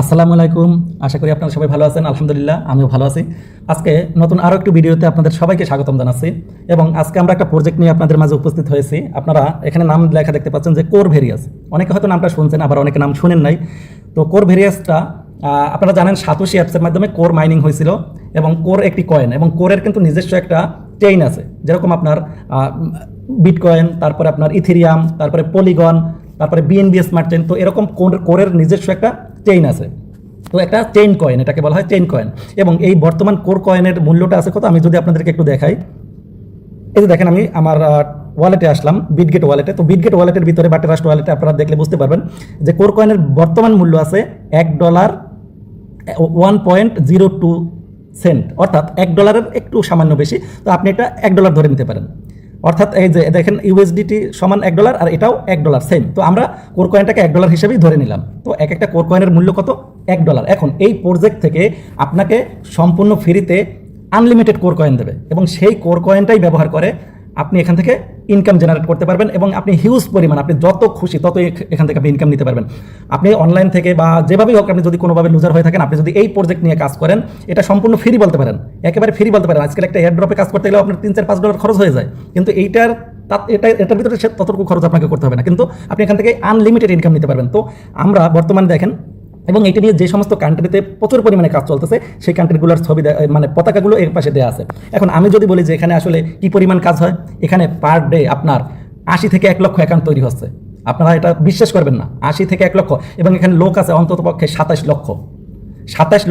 আসসালামু আলাইকুম। আশা করি আপনারা সবাই ভালো আছেন। আলহামদুলিল্লাহ আমিও ভালো আছি। আজকে নতুন আরও একটি ভিডিওতে আপনাদের সবাইকে স্বাগতম জানাচ্ছি এবং আজকে আমরা একটা প্রজেক্ট নিয়ে আপনাদের মাঝে উপস্থিত হয়েছি। আপনারা এখানে নাম লেখা দেখতে পাচ্ছেন যে কোর ভেরিয়াস। অনেকে হয়তো নামটা শুনছেন, আবার অনেকে নাম শুনেন নাই। তো কোর ভেরিয়াসটা আপনারা জানেন সাতোশি অ্যাপসের মাধ্যমে কোর মাইনিং হয়েছিল এবং কোর একটি কয়েন এবং কোরের কিন্তু নিজস্ব একটা চেইন আছে, যেরকম আপনার বিটকয়েন, তারপরে আপনার ইথেরিয়াম, তারপরে পলিগন, তারপরে বিএনবি স্মার্ট চেইন। তো এরকম কোরের নিজস্ব একটা চেইন আছে। তো একটা চেইন কয়েন, এটাকে বলা হয় চেইন কয়েন। এবং এই বর্তমান কোর কয়েনের মূল্যটা আছে কত, আমি যদি আপনাদেরকে একটু দেখাই। এই যে দেখেন, আমি আমার ওয়ালেটে আসলাম, বিটগেট ওয়ালেটে। তো বিটগেট ওয়ালেটের ভিতরে বা ট্রাস্ট ওয়ালেটে আপনারা দেখলে বুঝতে পারবেন যে কোর কয়েনের বর্তমান মূল্য আছে $1 1.02 সেন্ট, অর্থাৎ $1 একটু সামান্য বেশি। তো আপনি এটা $1 ধরে নিতে পারেন। অর্থাৎ এই যে দেখেন ইউএসডিটি সমান $1 আর এটাও $1 সেম। তো আমরা কোর কয়েনটাকে $1 হিসেবেই ধরে নিলাম। তো এক একটা কোর কয়েনের মূল্য কত? $1। এখন এই প্রজেক্ট থেকে আপনাকে সম্পূর্ণ ফ্রিতে আনলিমিটেড কোর কয়েন দেবে এবং সেই কোর কয়েনটাই ব্যবহার করে আপনি এখান থেকে ইনকাম জেনারেট করতে পারবেন এবং আপনি হিউজ পরিমাণ, আপনি যত খুশি তত এখান থেকে আপনি ইনকাম নিতে পারবেন। আপনি অনলাইন থেকে বা যেভাবেই হোক, আপনি যদি কোনোভাবে লুজার হয়ে থাকেন, আপনি যদি এই প্রজেক্ট নিয়ে কাজ করেন, এটা সম্পূর্ণ ফ্রি বলতে পারেন, একেবারে ফ্রি বলতে পারেন। আজকাল একটা এয়ারড্রপে কাজ করতে গেলেও আপনার $3-4-5 খরচ হয়ে যায়, কিন্তু এটার ভিতরে ততটুকু খরচ আপনাকে করতে হবে না, কিন্তু আপনি এখান থেকে আনলিমিটেড ইনকাম নিতে পারবেন। তো আমরা বর্তমানে দেখেন, এবং এটা নিয়ে যে সমস্ত কান্ট্রিতে প্রচুর পরিমাণে কাজ চলতেছে, সেই কান্ট্রিগুলোর ছবি মানে পতাকাগুলো এর পাশে দেওয়া আছে। এখন আমি যদি বলি যে এখানে আসলে কি পরিমাণ কাজ হয়, এখানে পার ডে আপনার 80 থেকে 1 লক্ষ অ্যাকাউন্ট তৈরি হচ্ছে। আপনারা এটা বিশ্বাস করবেন না, 80 থেকে 1 লক্ষ। এবং এখানে লোক আছে অন্তত পক্ষে 27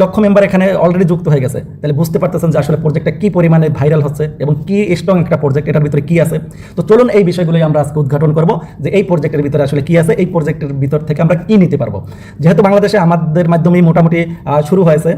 লক্ষ মেম্বার এখানে অলরেডি যুক্ত হয়ে গেছে। তাহলে বুঝতে পারতেছেন যে আসলে প্রজেক্টটা কি পরিমাণে ভাইরাল হচ্ছে এবং কি স্ট্রং একটা প্রজেক্ট, এটার ভিতরে কি আছে। তো চলুন এই বিষয়গুলোই আমরা আজকে উদ্ঘাটন করব যে এই প্রজেক্টের ভিতরে আসলে কি আছে, এই প্রজেক্টের ভিতর থেকে আমরা কি নিতে পারবো। যেহেতু বাংলাদেশে আমাদের মাধ্যমেই মোটামুটি শুরু হয়েছে,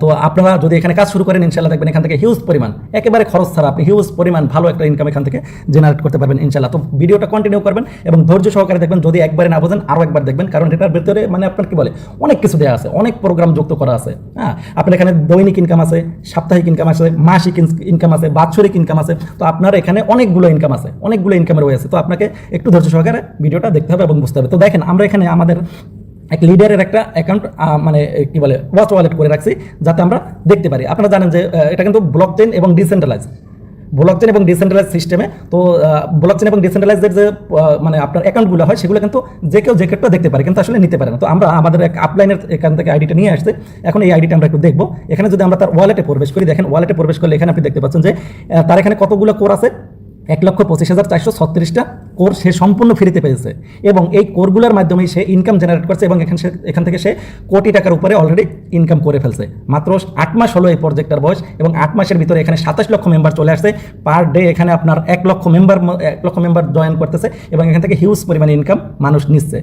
তো আপনারা যদি এখানে কাজ শুরু করেন, ইনশাল্লাহ দেখবেন এখান থেকে হিউজ পরিমাণ, একেবারে খরচ ছাড়া আপনি হিউজ পরিমাণ ভালো একটা ইনকাম এখান থেকে জেনারেট করতে পারবেন ইনশাল্লাহ। তো ভিডিওটা কন্টিনিউ করবেন এবং ধৈর্য সহকারে দেখবেন। যদি একবারে না বোঝেন আরও একবার দেখবেন, কারণ এটার ভিতরে মানে আপনার কি বলে অনেক কিছু দেওয়া আছে, অনেক প্রোগ্রাম যুক্ত করা আছে। হ্যাঁ, আপনার এখানে দৈনিক ইনকাম আছে, সাপ্তাহিক ইনকাম আছে, মাসিক ইনকাম আছে, বাৎসরিক ইনকাম আছে। তো আপনার এখানে অনেকগুলো ইনকাম আছে, অনেকগুলো ইনকামের ওয়ে আছে। তো আপনাকে একটু ধৈর্য সহকারে ভিডিওটা দেখতে হবে এবং বুঝতে হবে। তো দেখেন, আমরা এখানে আমাদের এক লিডারের একটা অ্যাকাউন্ট মানে কি বলে ওয়াচ ওয়ালেট করে রাখছি, যাতে আমরা দেখতে পারি। আপনারা জানেন যে এটা কিন্তু ব্লকচেইন এবং ডিসেন্ট্রালাইজ সিস্টেমে। তো ব্লকচেইন এবং ডিসেন্ট্রালাইজের যে মানে আপনার অ্যাকাউন্টগুলো হয়, সেগুলো কিন্তু যে কেউ দেখতে পারে, কিন্তু আসলে নিতে পারে না। তো আমরা আমাদের এক আপলাইনের এখান থেকে আইডিটা নিয়ে আসছে। এখন এই আইডিটা আমরা একটু দেখবো। এখানে যদি আমরা তার ওয়ালেটে প্রবেশ করি, দেখেন ওয়ালেটে প্রবেশ করলে এখানে আপনি দেখতে পাচ্ছেন যে তার এখানে কতগুলো কোর আছে, 1,25,436টা কোর সে সম্পূর্ণ ফ্রিতে পেয়েছে এবং এই কোরগুলোর মাধ্যমেই সে ইনকাম জেনারেট করছে এবং এখান থেকে সে কোটি টাকার উপরে অলরেডি ইনকাম করে ফেলছে। মাত্র 8 মাস হলো এই প্রজেক্টটার বয়স এবং 8 মাসের ভিতরে এখানে 27 লক্ষ মেম্বার চলে আসছে। পার ডে এখানে আপনার 1 লক্ষ মেম্বার জয়েন করতেছে এবং এখান থেকে হিউজ পরিমাণে ইনকাম মানুষ নিচ্ছে।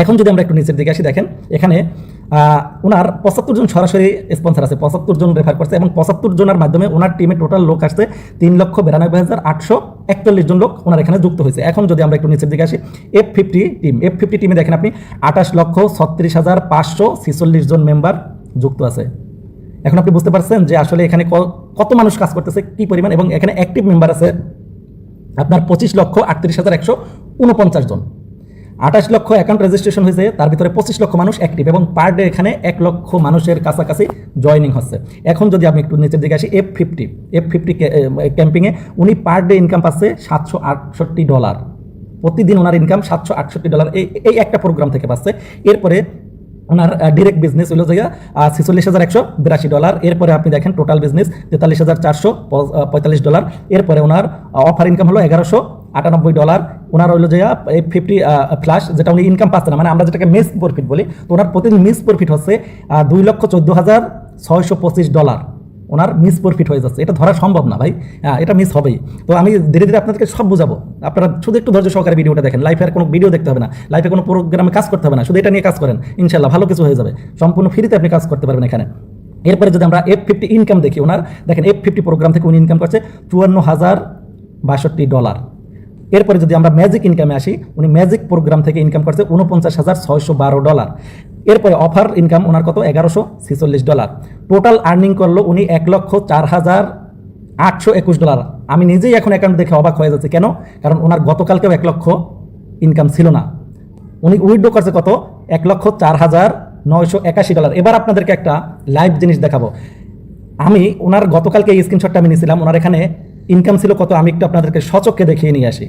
এখন যদি আমরা একটু নিচের দিকে আসি, দেখেন এখানে ওনার 75 জন সরাসরি স্পন্সর আছে, 75 জন রেফার করছে এবং 75 জনের মাধ্যমে ওনার টিমে টোটাল লোক আসছে 3,92,841 জন লোক ওনার এখানে যুক্ত হয়েছে। এখন যদি আমরা একটু নিচের দিকে আসি, F50 টিমে দেখেন আপনি 28,36,546 জন মেম্বার যুক্ত আছে। এখন আপনি বুঝতে পারছেন যে আসলে এখানে কত মানুষ কাজ করতেছে, কি পরিমাণ। এবং এখানে অ্যাক্টিভ মেম্বার আছে আপনার 25,38,149 জন। 28 লক্ষ অ্যাকাউন্ট রেজিস্ট্রেশন হয়েছে, তার ভিতরে 25 লক্ষ মানুষ অ্যাক্টিভ এবং পার ডে এখানে 1 লক্ষ মানুষের কাছাকাছি জয়নিং হচ্ছে। এখন যদি আমি একটু নিচের দিকে আসি, F50 ক্যাম্পিংয়ে উনি পার ডে ইনকাম পাচ্ছে $768। প্রতিদিন ওনার ইনকাম $768 এই একটা প্রোগ্রাম থেকে পাচ্ছে। এরপরে ওনার ডিরেক্ট বিজনেস হলো জায়গা $46,182। এরপরে আপনি দেখেন টোটাল বিজনেস $43,445। এরপরে ওনার অফার ইনকাম হলো $1,198। ওনার হলো যে F50 ফ্ল্যাশ, যেটা উনি ইনকাম পাচ্ছে না, মানে আমরা যেটাকে মিস প্রফিট বলি। তো ওনার প্রতিদিন মিস প্রফিট হচ্ছে $2,14,625। ওনার মিস প্রফিট হয়ে যাচ্ছে। এটা ধরা সম্ভব না ভাই, এটা মিস হবেই। তো আমি ধীরে ধীরে আপনাদেরকে সব বুঝাবো, আপনারা শুধু একটু ধৈর্য সহকারে ভিডিওটা দেখেন। লাইফে আর কোনো ভিডিও দেখতে হবে না, লাইফে কোনো প্রোগ্রামে কাজ করতে হবে না, শুধু এটা নিয়ে কাজ করেন, ইনশাল্লাহ ভালো কিছু হয়ে যাবে। সম্পূর্ণ ফ্রিতে আপনি কাজ করতে পারবেন এখানে। এরপরে যদি আমরা F50 ইনকাম দেখি, ওনার দেখেন F50 প্রোগ্রাম থেকে উনি ইনকাম করছে $54,062। এরপরে যদি আমরা ম্যাজিক ইনকামে আসি, উনি ম্যাজিক প্রোগ্রাম থেকে ইনকাম করছে $49,612। এরপরে অফার ইনকাম ওনার কত $1,146। টোটাল আর্নিং করলো উনি $1,04,821। আমি নিজেই এখন অ্যাকাউন্ট দেখে অবাক হয়ে যাচ্ছে। কেন? কারণ ওনার গতকালকেও 1 লক্ষ ইনকাম ছিল না। উনি উইথড্র করছে কত $1,04,000 $981। এবার আপনাদেরকে একটা লাইভ জিনিস দেখাবো। আমি ওনার গতকালকে এই স্ক্রিনশটটা আমি নিয়েছিলাম, ওনার এখানে ইনকাম ছিল কত আমি একটু আপনাদেরকে সচক্ষে দেখিয়ে নিয়ে আসি।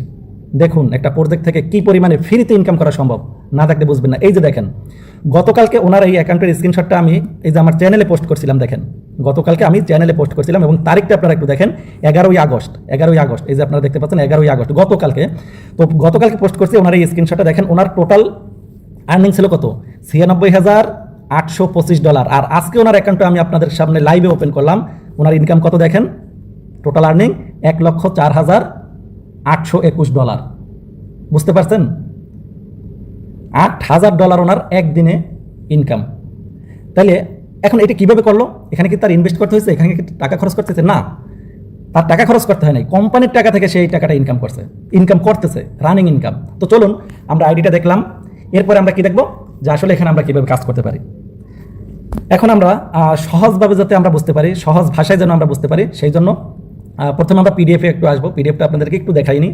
দেখুন একটা প্রজেক্ট থেকে কি পরিমাণে ফ্রিতে ইনকাম করা সম্ভব, না দেখলে বুঝবেন না। এই যে দেখেন গতকালকে ওনার এই অ্যাকাউন্টের স্ক্রিনশটটা আমি এই যে আমার চ্যানেলে পোস্ট করছিলাম, দেখেন গতকালকে আমি চ্যানেলে পোস্ট করছিলাম এবং তারিখটা আপনারা একটু দেখেন 11ই আগস্ট। এই যে আপনারা দেখতে পাচ্ছেন 11ই আগস্ট গতকালকে। তো গতকালকে পোস্ট করছি ওনার এই স্ক্রিনশটটা দেখেন। ওনার টোটাল আর্নিং ছিল কত, $96,825। আর আজকে ওনার অ্যাকাউন্টটা আমি আপনাদের সামনে লাইভে ওপেন করলাম, ওনার ইনকাম কত দেখেন, টোটাল আর্নিং $1,04,821। বুঝতে পারছেন, $8,000 ওনার একদিনে ইনকাম। তাহলে এখন এটা কিভাবে করলো? এখানে কি তার ইনভেস্ট করতে হয়েছে, এখানে কি টাকা খরচ করতেছে? না, তার টাকা খরচ করতে হয় নাই, কোম্পানির টাকা থেকে সেই টাকাটা ইনকাম করতেছে, রানিং ইনকাম। তো চলুন আমরা আইডিটা দেখলাম, এরপরে আমরা কি দেখবো যে আসলে এখানে আমরা কিভাবে কাজ করতে পারি। এখন আমরা সহজভাবে যাতে আমরা বুঝতে পারি, সহজ ভাষায় যেন আমরা বুঝতে পারি, সেই জন্য প্রথমে আমরা পিডিএফে একটু আসবো। পিডিএফটা আপনাদেরকে একটু দেখাইনি,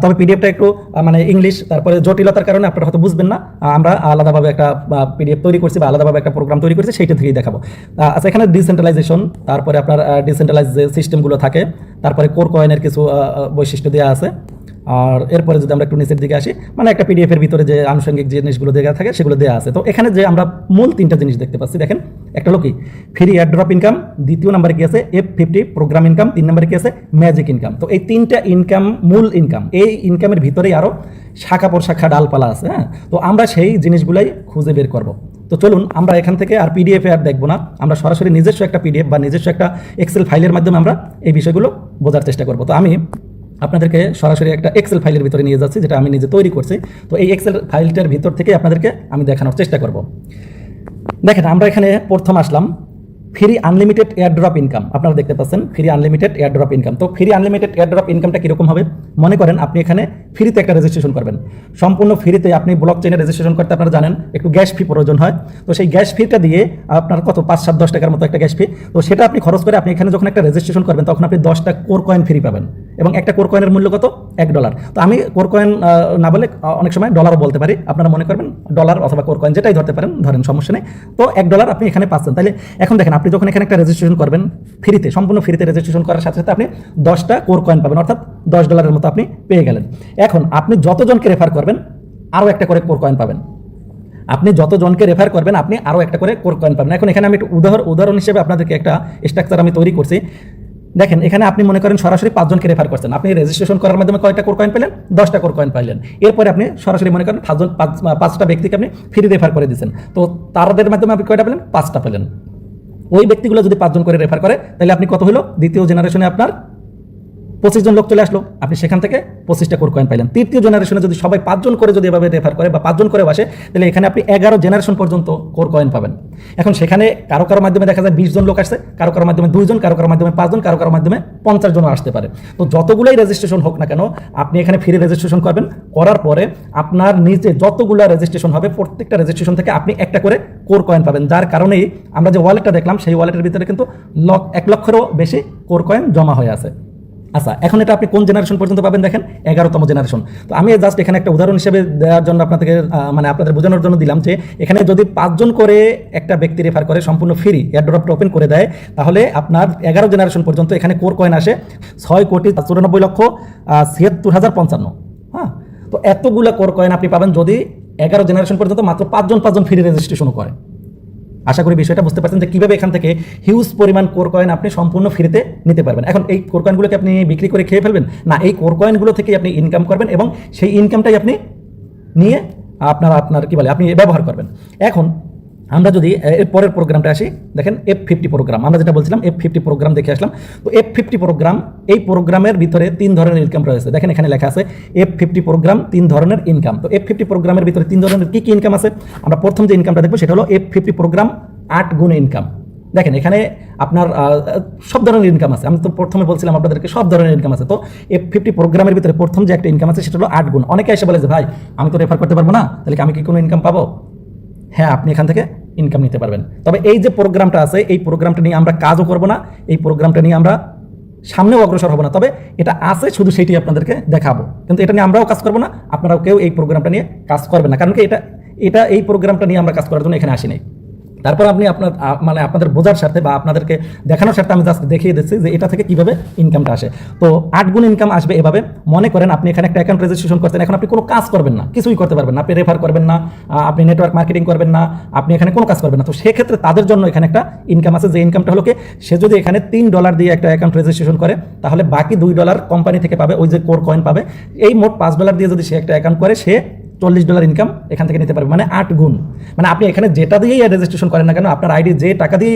তবে পিডিএফটা একটু মানে ইংলিশ, তারপরে জটিলতার কারণে আপনারা হয়তো বুঝবেন না। আমরা আলাদাভাবে একটা পিডিএফ তৈরি করছি বা আলাদাভাবে একটা প্রোগ্রাম তৈরি করছি, সেইটা থেকেই দেখাবো। আচ্ছা, এখানে ডিসেন্ট্রালাইজেশন, তারপরে আপনার ডিসেন্ট্রালাইজ যে সিস্টেমগুলো থাকে, তারপরে কোর কয়েনের কিছু বৈশিষ্ট্য দেওয়া আছে। আর এরপরে যদি আমরা একটু নিচের দিকে আসি, মানে একটা পিডিএফের ভিতরে যে আনুষঙ্গিক যে জিনিসগুলো দেওয়া থাকে সেগুলো দেওয়া আছে। তো এখানে যে আমরা মূল 3টা জিনিস দেখতে পাচ্ছি, দেখেন একটা হলো কি ফ্রি এয়ারড্রপ ইনকাম, দ্বিতীয় নম্বরে কি আছে F50 প্রোগ্রাম ইনকাম, 3 নম্বরে কি আছে ম্যাজিক ইনকাম। তো এই 3টা ইনকাম মূল ইনকাম, এই ইনকামের ভিতরেই আরও শাখা প্রশাখা ডালপালা আছে। হ্যাঁ, তো আমরা সেই জিনিসগুলাই খুঁজে বের করব। তো চলুন আমরা এখান থেকে আর পিডিএফে আর দেখবো না, আমরা সরাসরি নিজস্ব একটা পিডিএফ বা নিজস্ব একটা এক্সেল ফাইলের মাধ্যমে আমরা এই বিষয়গুলো বোঝার চেষ্টা করব। তো আমি আপনাদেরকে সরাসরি একটা এক্সেল ফাইলের ভিতরে নিয়ে যাচ্ছি, যেটা আমি নিজে তৈরি করছি। তো এই এক্সেল ফাইলটার ভিতর থেকে আপনাদেরকে আমি দেখানোর চেষ্টা করব। দেখেন আমরা এখানে প্রথম আসলাম ফ্রি আনলিমিটেড এয়ারড্রপ ইনকাম। আপনারা দেখতে পাচ্ছেন ফ্রি আনলিমিটেড এয়ারড্রপ ইনকাম। তো ফ্রি আনলিমিটেড এয়ারড্রপ ইনকামটা কীরকম হবে? মনে করেন আপনি এখানে ফ্রিতে একটা রেজিস্ট্রেশন করবেন, সম্পূর্ণ ফ্রিতে। আপনি ব্লক চেনে রেজিস্ট্রেশন করতে আপনারা জানেন একটু গ্যাস ফি প্রয়োজন হয়। তো সেই গ্যাস ফিটা দিয়ে আপনার কত 5-7-10 টাকার মতো একটা গ্যাস ফি, তো সেটা আপনি খরচ করে আপনি এখানে যখন একটা রেজিস্ট্রেশন করবেন তখন আপনি 10টা কোর কয়েন ফ্রি পাবেন, এবং একটা কোর কয়েনের মূল্য কত, $1। তো আমি কোর কয়েন না বলে অনেক সময় ডলারও বলতে পারি, আপনারা মনে করবেন ডলার অথবা কোর কয়েন যেটাই ধরতে পারেন, ধরেন সমস্যা নেই। তো $1 আপনি এখানে পাচ্ছেন। তাহলে এখন দেখেন আপনি যখন এখানে একটা রেজিস্ট্রেশন করবেন ফ্রিতে, সম্পূর্ণ ফ্রিতে রেজিস্ট্রেশন করার সাথে সাথে আপনি 10টা কোর কয়েন পাবেন, অর্থাৎ $10 মতো আপনি পেয়ে গেলেন। এখন আপনি যতজনকে রেফার করবেন আরও একটা করে কোর কয়েন পাবেন, আপনি যতজনকে রেফার করবেন আপনি আরও একটা করে কোর কয়েন পাবেন। এখন এখানে আমি একটু উদাহরণ হিসেবে আপনাদেরকে একটা স্ট্রাকচার আমি তৈরি করছি। দেখেন এখানে আপনি মনে করেন সরাসরি 5 জনকে রেফার করছেন, আপনি রেজিস্ট্রেশন করার মাধ্যমে কয়টা কোর কয়েন পেলেন, 10টা কোর কয়েন পাইলেন। এরপরে আপনি সরাসরি মনে করেন 5টা ব্যক্তিকে আপনি ফ্রি রেফার করে দিচ্ছেন, তো তাদের মাধ্যমে আপনি কয়টা পেলেন, 5টা পেলেন। ওই ব্যক্তিগুলো যদি 5 জন করে রেফার করে তাহলে আপনি কত হলো, দ্বিতীয় জেনারেশনে আপনার 25 জন লোক চলে আসলো, আপনি সেখান থেকে 25টা কোর কয়েন পাইলেন। তৃতীয় জেনারেশনে যদি সবাই 5 জন করে যদি এভাবে রেফার করে বা 5 জন করে আসে, তাহলে এখানে আপনি 11 জেনারেশন পর্যন্ত কোর কয়েন পাবেন। এখন সেখানে কারো মাধ্যমে দেখা যায় 20 জন লোক আসছে, কারো মাধ্যমে 2 জন, কারো মাধ্যমে 5 জন, কারো মাধ্যমে 50 জনও আসতে পারে। তো যতগুলাই রেজিস্ট্রেশন হোক না কেন, আপনি এখানে ফ্রি রেজিস্ট্রেশন করবেন, করার পরে আপনার নিচে যতগুলো রেজিস্ট্রেশন হবে প্রত্যেকটা রেজিস্ট্রেশন থেকে আপনি একটা করে কোর কয়েন পাবেন। যার কারণেই আমরা যে ওয়ালেটটা দেখলাম সেই ওয়ালেটের ভিতরে কিন্তু 1 লক্ষেরও বেশি কোর কয়েন জমা হয়ে আছে। আচ্ছা, এখন এটা আপনি কোন জেনারেশন পর্যন্ত পাবেন দেখেন, 11তম জেনারেশন। তো আমি জাস্ট এখানে একটা উদাহরণ হিসেবে দেওয়ার জন্য আপনাদের আপনাদের বোঝানোর জন্য দিলাম যে এখানে যদি 5 জন করে একটা ব্যক্তি রেফার করে সম্পূর্ণ ফ্রি এয়ারড্রপটা ওপেন করে দেয়, তাহলে আপনার 11 জেনারেশন পর্যন্ত এখানে কোর কয়েন আসে 6,94,76,055। হ্যাঁ, তো এতগুলো কোর কয়েন আপনি পাবেন যদি 11 জেনারেশন পর্যন্ত মাত্র 5 জন ফ্রি রেজিস্ট্রেশনও করে। আশা করি বিষয়টা বুঝতে পারছেন যে কীভাবে এখান থেকে হিউজ পরিমাণ কোর কয়েন আপনি সম্পূর্ণ ফ্রিতে নিতে পারবেন। এখন এই কোর কয়েনগুলোকে আপনি বিক্রি করে খেয়ে ফেলবেন না, এই কোর কয়েনগুলো থেকে আপনি ইনকাম করবেন এবং সেই ইনকামটাই আপনি নিয়ে আপনার কি বলে আপনি ব্যবহার করবেন। এখন আমরা যদি এর পরের প্রোগ্রামটা আসি, দেখেন F50 প্রোগ্রাম, আমরা যেটা বলছিলাম F50 প্রোগ্রাম দেখে আসলাম। তো F50 প্রোগ্রাম, এই প্রোগ্রামের ভিতরে 3 ধরনের ইনকাম রয়েছে। দেখেন এখানে লেখা আছে F50 প্রোগ্রাম 3 ধরনের ইনকাম। তো F50 প্রোগ্রামের ভিতরে 3 ধরনের কি ইনকাম আছে, আমরা প্রথম যে ইনকামটা দেখবো সেটা হলো F50 প্রোগ্রাম 8 গুণ ইনকাম। দেখেন এখানে আপনার সব ধরনের ইনকাম আছে, আমি তো প্রথমে বলছিলাম আপনাদেরকে সব ধরনের ইনকাম আছে। তো F50 প্রোগ্রামের ভিতরে প্রথম যে একটা ইনকাম আছে সেটা হলো 8 গুণ। অনেকে এসে বলে যে ভাই আমি তো রেফার করতে পারবো না, তাহলে আমি কি কোনো ইনকাম পাবো? হ্যাঁ, আপনি এখান থেকে ইনকাম নিতে পারবেন। তবে এই যে প্রোগ্রামটা আছে এই প্রোগ্রামটা নিয়ে আমরা কাজও করব না, এই প্রোগ্রামটা নিয়ে আমরা সামনেও অগ্রসর হব না। তবে এটা আছে শুধু সেটি আপনাদেরকে দেখাবো, কিন্তু এটা নিয়ে আমরাও কাজ করব না, আপনারাও কেউ এই প্রোগ্রামটা নিয়ে কাজ করবেন না, কারণ কি এটা এই প্রোগ্রামটা নিয়ে আমরা কাজ করার জন্য এখানে আসি নাই। তারপর আপনি আপনার মানে আপনাদের বোঝার সাথে বা আপনাদেরকে দেখানোর সাথে আমি জাস্ট দেখিয়ে দিচ্ছি যে এটা থেকে কিভাবে ইনকামটা আসে। তো 8 গুণ ইনকাম আসবে এভাবে। মনে করেন আপনি এখানে একটা অ্যাকাউন্ট রেজিস্ট্রেশন করছেন, এখন আপনি কোনো কাজ করবেন না, কিছুই করতে পারবেন না, আপনি রেফার করবেন না, আপনি নেটওয়ার্ক মার্কেটিং করবেন না, আপনি এখানে কোনো কাজ করবেন না। তো সেক্ষেত্রে তাদের জন্য এখানে একটা ইনকাম আছে, যে ইনকামটা হলো কি, সে যদি এখানে $3 দিয়ে একটা অ্যাকাউন্ট রেজিস্ট্রেশন করে তাহলে বাকি $2 কোম্পানি থেকে পাবে, ওই যে কোর কয়েন পাবে। এই মোট $5 দিয়ে যদি সে একটা অ্যাকাউন্ট করে, সে $40 ইনকাম এখান থেকে নিতে পারবে, মানে 8 গুণ। মানে আপনি এখানে যেটা দিয়েই রেজিস্ট্রেশন করেন না কেন, আপনার আইডি যে টাকা দিয়ে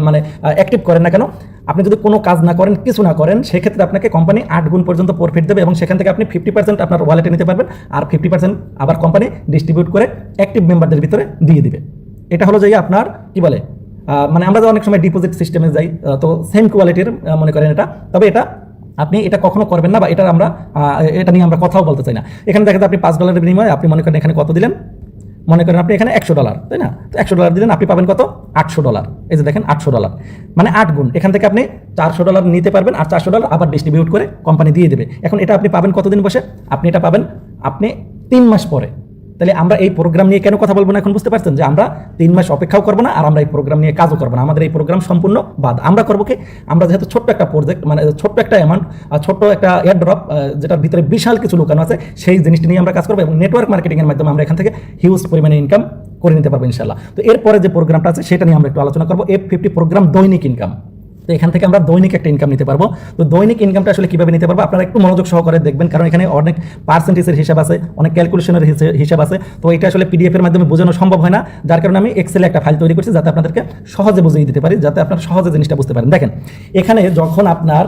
মানে অ্যাক্টিভ করেন না কেন, আপনি যদি কোনো কাজ না করেন, কিছু না করেন, সেক্ষেত্রে আপনাকে কোম্পানি 8 গুণ পর্যন্ত প্রফিট দেবে এবং সেখান থেকে আপনি 50% আপনার ওয়ালেটে নিতে পারবেন, আর 50% আবার কোম্পানি ডিস্ট্রিবিউট করে অ্যাক্টিভ মেম্বারদের ভিতরে দিয়ে দিবে। এটা হলো যে আপনার কি বলে, মানে আমরা অনেক সময় ডিপোজিট সিস্টেমে যাই, তো সেম কোয়ালিটির মনে করেন এটা। তবে এটা আপনি এটা কখনো করবেন না, বা এটা আমরা এটা নিয়ে আমরা কথাও বলতে চাই না। এখানে দেখা যায় আপনি $5 বিনিময়ে আপনি মনে করেন এখানে কত দিলেন, মনে করেন আপনি এখানে $100, তাই না? তো $100 দিলেন, আপনি পাবেন কত, $800। এই যে দেখেন $800, মানে 8 গুণ। এখান থেকে আপনি $400 নিতে পারবেন, আর $400 আবার ডিস্ট্রিবিউট করে কোম্পানি দিয়ে দেবে। এখন এটা আপনি পাবেন কতদিন বসে, আপনি এটা পাবেন আপনি 3 মাস পরে। তাহলে আমরা এই প্রোগ্রাম নিয়ে কেন কথা বলবো না, এখন বুঝতে পারছেন যে আমরা 3 মাস অপেক্ষাও করবো না, আর আমরা এই প্রোগ্রাম নিয়ে কাজও করবো না। আমাদের এই প্রোগ্রাম সম্পূর্ণ বাদ। আমরা করবো কি, আমরা যেহেতু ছোট্ট একটা প্রজেক্ট, মানে ছোট্ট একটা অ্যামাউন্ট, ছোট্ট একটা এয়ারড্রপ, যেটার ভিতরে বিশাল কিছু লুকানো আছে, সেই জিনিসটি নিয়ে আমরা কাজ করবো এবং নেটওয়ার্ক মার্কেটিংয়ের মাধ্যমে আমরা এখান থেকে হিউজ পরিমাণে ইনকাম করে নিতে পারবো ইনশাল্লাহ। তো এরপরে যে প্রোগ্রামটা আছে সেটা নিয়ে আমরা একটু আলোচনা করবো, F50 প্রোগ্রাম দৈনিক ইনকাম। তো এখান থেকে আমরা দৈনিক একটা ইনকাম নিতে পারবো। তো দৈনিক ইনকামটা আসলে কিভাবে নিতে পারবো, আপনারা একটু মনোযোগ সহকারে দেখবেন, কারণ এখানে অনেক পার্সেন্টেজের হিসাব আছে, অনেক ক্যালকুলেশনের হিসাব আছে। তো এটা আসলে PDF এর মাধ্যমে বোঝানো সম্ভব হয় না, যার কারণে আমি এক্সেলে একটা ফাইল তৈরি করছি, যাতে আপনাদেরকে সহজে বুঝিয়ে দিতে পারি, যাতে আপনারা সহজে জিনিসটা বুঝতে পারেন। দেখেন এখানে যখন আপনার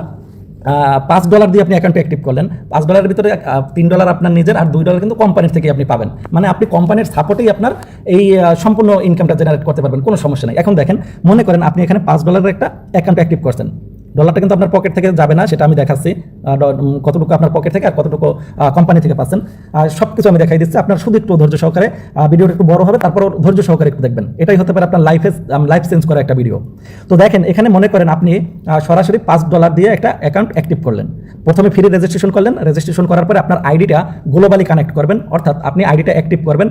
$5 দিয়ে আপনি অ্যাকাউন্ট অ্যাক্টিভ করলেন, $5 ভিতরে $3 আপনার নিজের, আর $2 কিন্তু কোম্পানির থেকে আপনি পাবেন। মানে আপনি কোম্পানির সাপোর্টেই আপনার এই সম্পূর্ণ ইনকামটা জেনারেট করতে পারবেন, কোনো সমস্যা নেই। এখন দেখেন মনে করেন আপনি এখানে $5 একটা অ্যাকাউন্ট অ্যাক্টিভ করছেন, ডলারটা কিন্তু আপনার পকেট থেকে যাবে না, সেটা আমি দেখাচ্ছি কতটুকু আপনার পকেট থেকে আর কতটুকু কোম্পানি থেকে পাচ্ছেন, সব কিছু আমি দেখাই দিচ্ছি। আপনার শুধু একটু ধৈর্য সহকারে, ভিডিওটা একটু বড় হবে, তারপর ধৈর্য সহকারে একটু দেখবেন। এটাই হতে পারে আপনার লাইফ চেঞ্জ করা একটা ভিডিও। তো দেখেন এখানে মনে করেন আপনি সরাসরি $5 দিয়ে একটা অ্যাকাউন্ট অ্যাক্টিভ করলেন। প্রথমে ফ্রি রেজিস্ট্রেশন করলেন, রেজিস্ট্রেশন করার পরে আপনার আইডিটা গ্লোবালি কানেক্ট করবেন, অর্থাৎ আপনি আইডিটা অ্যাক্টিভ করবেন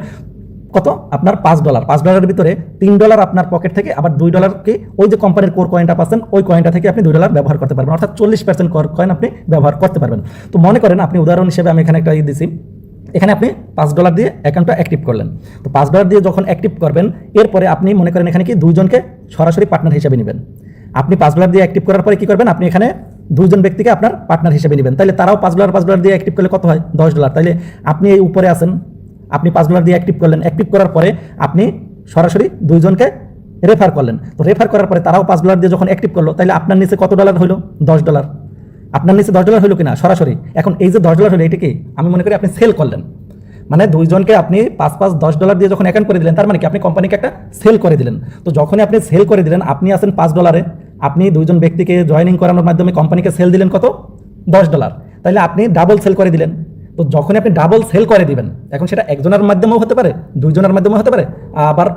কত, আপনার $5 ভিতরে $3 আপনার পকেট থেকে, আবার $2 কি ওই যে কোম্পানির কোর কয়েনটা পাচ্ছেন, ওই কয়েনটা থেকে আপনি $2 ব্যবহার করতে পারবেন, অর্থাৎ 40% কোর কয়েন আপনি ব্যবহার করতে পারবেন। তো মনে করেন আপনি উদাহরণ হিসেবে আমি এখানে একটা দিচ্ছি, এখানে আপনি $5 দিয়ে অ্যাকাউন্টটা অ্যাক্টিভ করলেন। তো $5 দিয়ে যখন অ্যাক্টিভ করবেন, এরপরে আপনি মনে করেন এখানে কি 2 জনকে সরাসরি পার্টনার হিসেবে নেবেন। আপনি $5 দিয়ে অ্যাক্টিভ করার পরে কি করবেন, আপনি এখানে 2 জন ব্যক্তিকে আপনার পার্টনার হিসেবে নেবেন। তাহলে তারাও $5 দিয়ে অ্যাক্টিভ করলে কত হয়, $10। তাইলে আপনি এই উপরে আছেন, আপনি $5 দিয়ে অ্যাক্টিভ করলেন, অ্যাক্টিভ করার পরে আপনি সরাসরি 2 জনকে রেফার করলেন। তো রেফার করার পরে তারাও $5 দিয়ে যখন অ্যাক্টিভ করলো, তাহলে আপনার নিচে কত ডলার হলো, $10। আপনার নিচে $10 হলো কিনা সরাসরি। এখন এই যে $10 হলো, এটা কি আমি মনে করি আপনি সেল করলেন, মানে 2 জনকে আপনি $5 দিয়ে যখন অ্যাকাউন্ট করে দিলেন, তার মানে কি আপনি কোম্পানিকে একটা সেল করে দিলেন। তো যখনই আপনি সেল করে দিলেন, আপনি আছেন $5, আপনি 2 জন ব্যক্তিকে জয়েনিং করানোর মাধ্যমে কোম্পানিকে সেল দিলেন কত, $10। তাহলে আপনি ডাবল সেল করে দিলেন। তো যখনই আপনি ডাবল সেল করে দিবেন, এখন সেটা একজনের মাধ্যমেও হতে পারে, 2 জনের মাধ্যমেও হতে পারে, আবার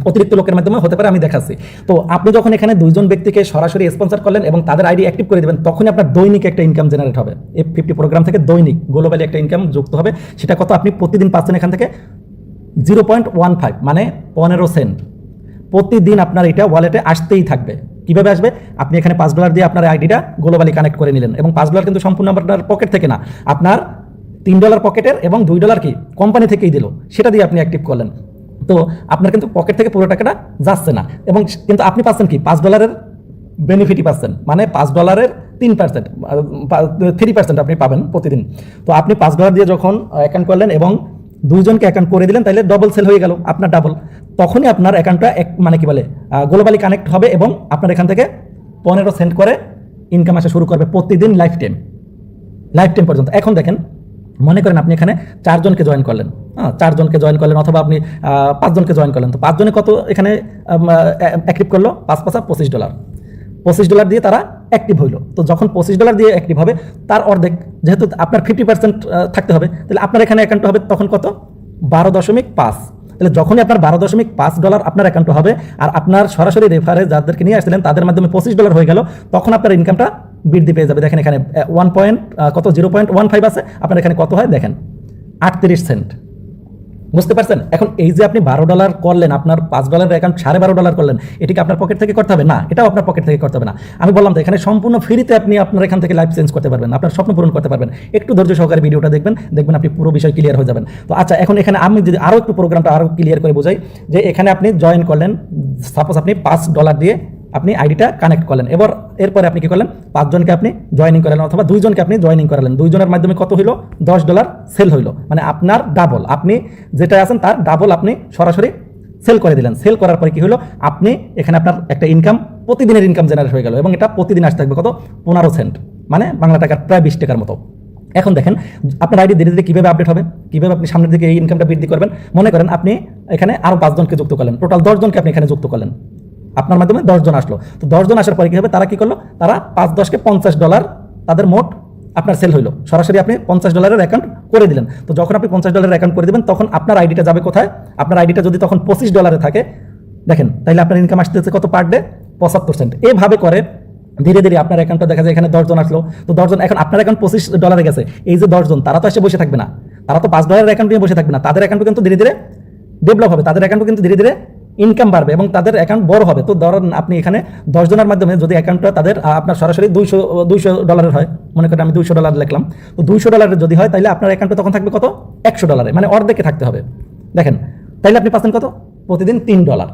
অতিরিক্ত লোকের মাধ্যমে হতে পারে, আমি দেখাচ্ছি। তো আপনি যখন এখানে 2 জন ব্যক্তিকে সরাসরি স্পন্সর করলেন এবং তাদের আইডি অ্যাক্টিভ করে দেবেন, তখনই আপনার দৈনিক একটা ইনকাম জেনারেট হবে। F50 প্রোগ্রাম থেকে দৈনিক গ্লোবালি একটা ইনকাম যুক্ত হবে। সেটা কত, আপনি প্রতিদিন পাচ্ছেন এখান থেকে 0.15, মানে 15 সেন্ট প্রতিদিন আপনার এটা ওয়ালেটে আসতেই থাকবে। কিভাবে আসবে, আপনি এখানে $5 দিয়ে আপনার আইডিটা গ্লোবালি কানেক্ট করে নিলেন, এবং $5 কিন্তু সম্পূর্ণ আপনার পকেট থেকে না, আপনার $3 পকেটের এবং $2 কি কোম্পানি থেকেই দিল, সেটা দিয়ে আপনি অ্যাক্টিভ করলেন। তো আপনার কিন্তু পকেট থেকে পুরো টাকাটা যাচ্ছে না, এবং কিন্তু আপনি পাচ্ছেন কি $5 বেনিফিটই পাচ্ছেন, মানে $5 3%, 3% আপনি পাবেন প্রতিদিন। তো আপনি $5 দিয়ে যখন অ্যাকাউন্ট করলেন এবং 2 জনকে অ্যাকাউন্ট করে দিলেন, তাহলে ডবল সেল হয়ে গেল আপনার ডাবল। তখনই আপনার অ্যাকাউন্টটা মানে কি বলে গ্লোবালি কানেক্ট হবে এবং আপনার এখান থেকে 15 সেন্ট করে ইনকাম আসা শুরু করবে প্রতিদিন, লাইফ টাইম পর্যন্ত। এখন দেখেন মনে করেন আপনি এখানে 4 জনকে জয়েন করলেন, 4 জনকে জয়েন করলেন, অথবা আপনি 5 জনকে জয়েন করলেন। তো 5 জনে কত এখানে অ্যাক্টিভ করলো, $5 $25, $25 দিয়ে তারা অ্যাক্টিভ হইলো। তো যখন $25 দিয়ে অ্যাক্টিভ হবে, তার অর্ধেক, যেহেতু আপনার 50% থাকতে হবে, তাহলে আপনার এখানে অ্যাকাউন্ট হবে তখন কত, 12.5। তাহলে যখনই আপনার $12.5 আপনার অ্যাকাউন্ট হবে, আর আপনার সরাসরি রেফারে যাদেরকে নিয়ে আসছিলেন তাদের মাধ্যমে $25 হয়ে গেল, তখন আপনার ইনকামটা বৃদ্ধি পেয়ে যাবে। দেখেন এখানে 0.15 আছে, আপনার এখানে কত হয় দেখেন, 38 সেন্ট। বুঝতে পারছেন? এখন এই যে আপনি $12 করলেন, আপনার $5 অ্যাকাউন্ট $12.5 করলেন, এটিকে আপনার পকেট থেকে করতে হবে না, এটাও আপনার পকেট থেকে করতে হবে না। আমি বললাম তো এখানে সম্পূর্ণ ফ্রিতে আপনি আপনার এখান থেকে লাইফ চেঞ্জ করতে পারবেন, আপনার স্বপ্ন পূরণ করতে পারবেন। একটু ধৈর্য সহকারে ভিডিওটা দেখবেন, দেখবেন আপনি পুরো বিষয় ক্লিয়ার হয়ে যাবেন। তো আচ্ছা, এখন এখানে আমি যদি আরও একটু প্রোগ্রামটা আরও ক্লিয়ার করে বোঝাই, যে এখানে আপনি জয়েন করলেন, সাপোজ আপনি $5 দিয়ে আপনি আইডিটা কানেক্ট করলেন, এরপরে আপনি কি করলেন, 5 জনকে আপনি জয়েনিং করালেন অথবা 2 জনকে আপনি জয়েনিং করালেন, 2 জনের মাধ্যমে কত হইলো, $10 সেল হইলো, মানে আপনার ডাবল, আপনি যেটা আছেন তার ডাবল আপনি সরাসরি সেল করে দিলেন। সেল করার পরে কি হলো, আপনি এখানে আপনার একটা ইনকাম, প্রতিদিনের ইনকাম জেনারেট হয়ে গেল এবং এটা প্রতিদিন আসতে থাকবে কত, 15 সেন্ট, মানে বাংলা টাকার প্রায় 20 টাকার মতো। এখন দেখেন আপনার আইডি ধীরে ধীরে কীভাবে আপডেট হবে, কীভাবে আপনি সামনের দিকে এই ইনকামটা বৃদ্ধি করবেন। মনে করেন আপনি এখানে আরও 5 জনকে যুক্ত করলেন, টোটাল 10 জনকে আপনি এখানে যুক্ত করলেন, আপনার মাধ্যমে 10 জন আসলো। তো 10 জন আসার পরে কি হবে, তারা কি করলো, তারা 5-10 কে $50 তাদের মোট আপনার সেল হইলো, সরাসরি আপনি $50 অ্যাকাউন্ট করে দিলেন। তো যখন আপনি $50 অ্যাকাউন্ট করে দিবেন, তখন আপনার আইডিটা যাবে কোথায়, আপনার আইডিটা যদি তখন $25 থাকে, দেখেন তাইলে আপনার ইনকাম আসতেছে কত পার ডে, 75 সেন্ট। এইভাবে করে ধীরে ধীরে আপনার অ্যাকাউন্টটা দেখা যায় এখানে 10 জন আসলো, তো 10 জন, এখন আপনার অ্যাকাউন্ট $25 গেছে। এই যে 10 জন, তারা তো এসে বসে থাকবে না, তারা তো $5 অ্যাকাউন্ট নিয়ে বসে থাকবে না, তাদের অ্যাকাউন্ট কিন্তু ধীরে ধীরে ডেভেলপ হবে, তাদের অ্যাকাউন্ট কিন্তু ধীরে ধীরে ইনকাম বাড়বে এবং তাদের অ্যাকাউন্ট বড় হবে। তো ধরেন আপনি এখানে 10 জনের মাধ্যমে যদি অ্যাকাউন্টটা তাদের আপনার সরাসরি $200 হয়, মনে করেন আমি $200 লিখলাম, তো $200 যদি হয় তাহলে আপনার অ্যাকাউন্টে তখন থাকবে কত, $100, মানে অর্ধেকে থাকতে হবে। দেখেন তাইলে আপনি পাচ্ছেন কত, প্রতিদিন $3।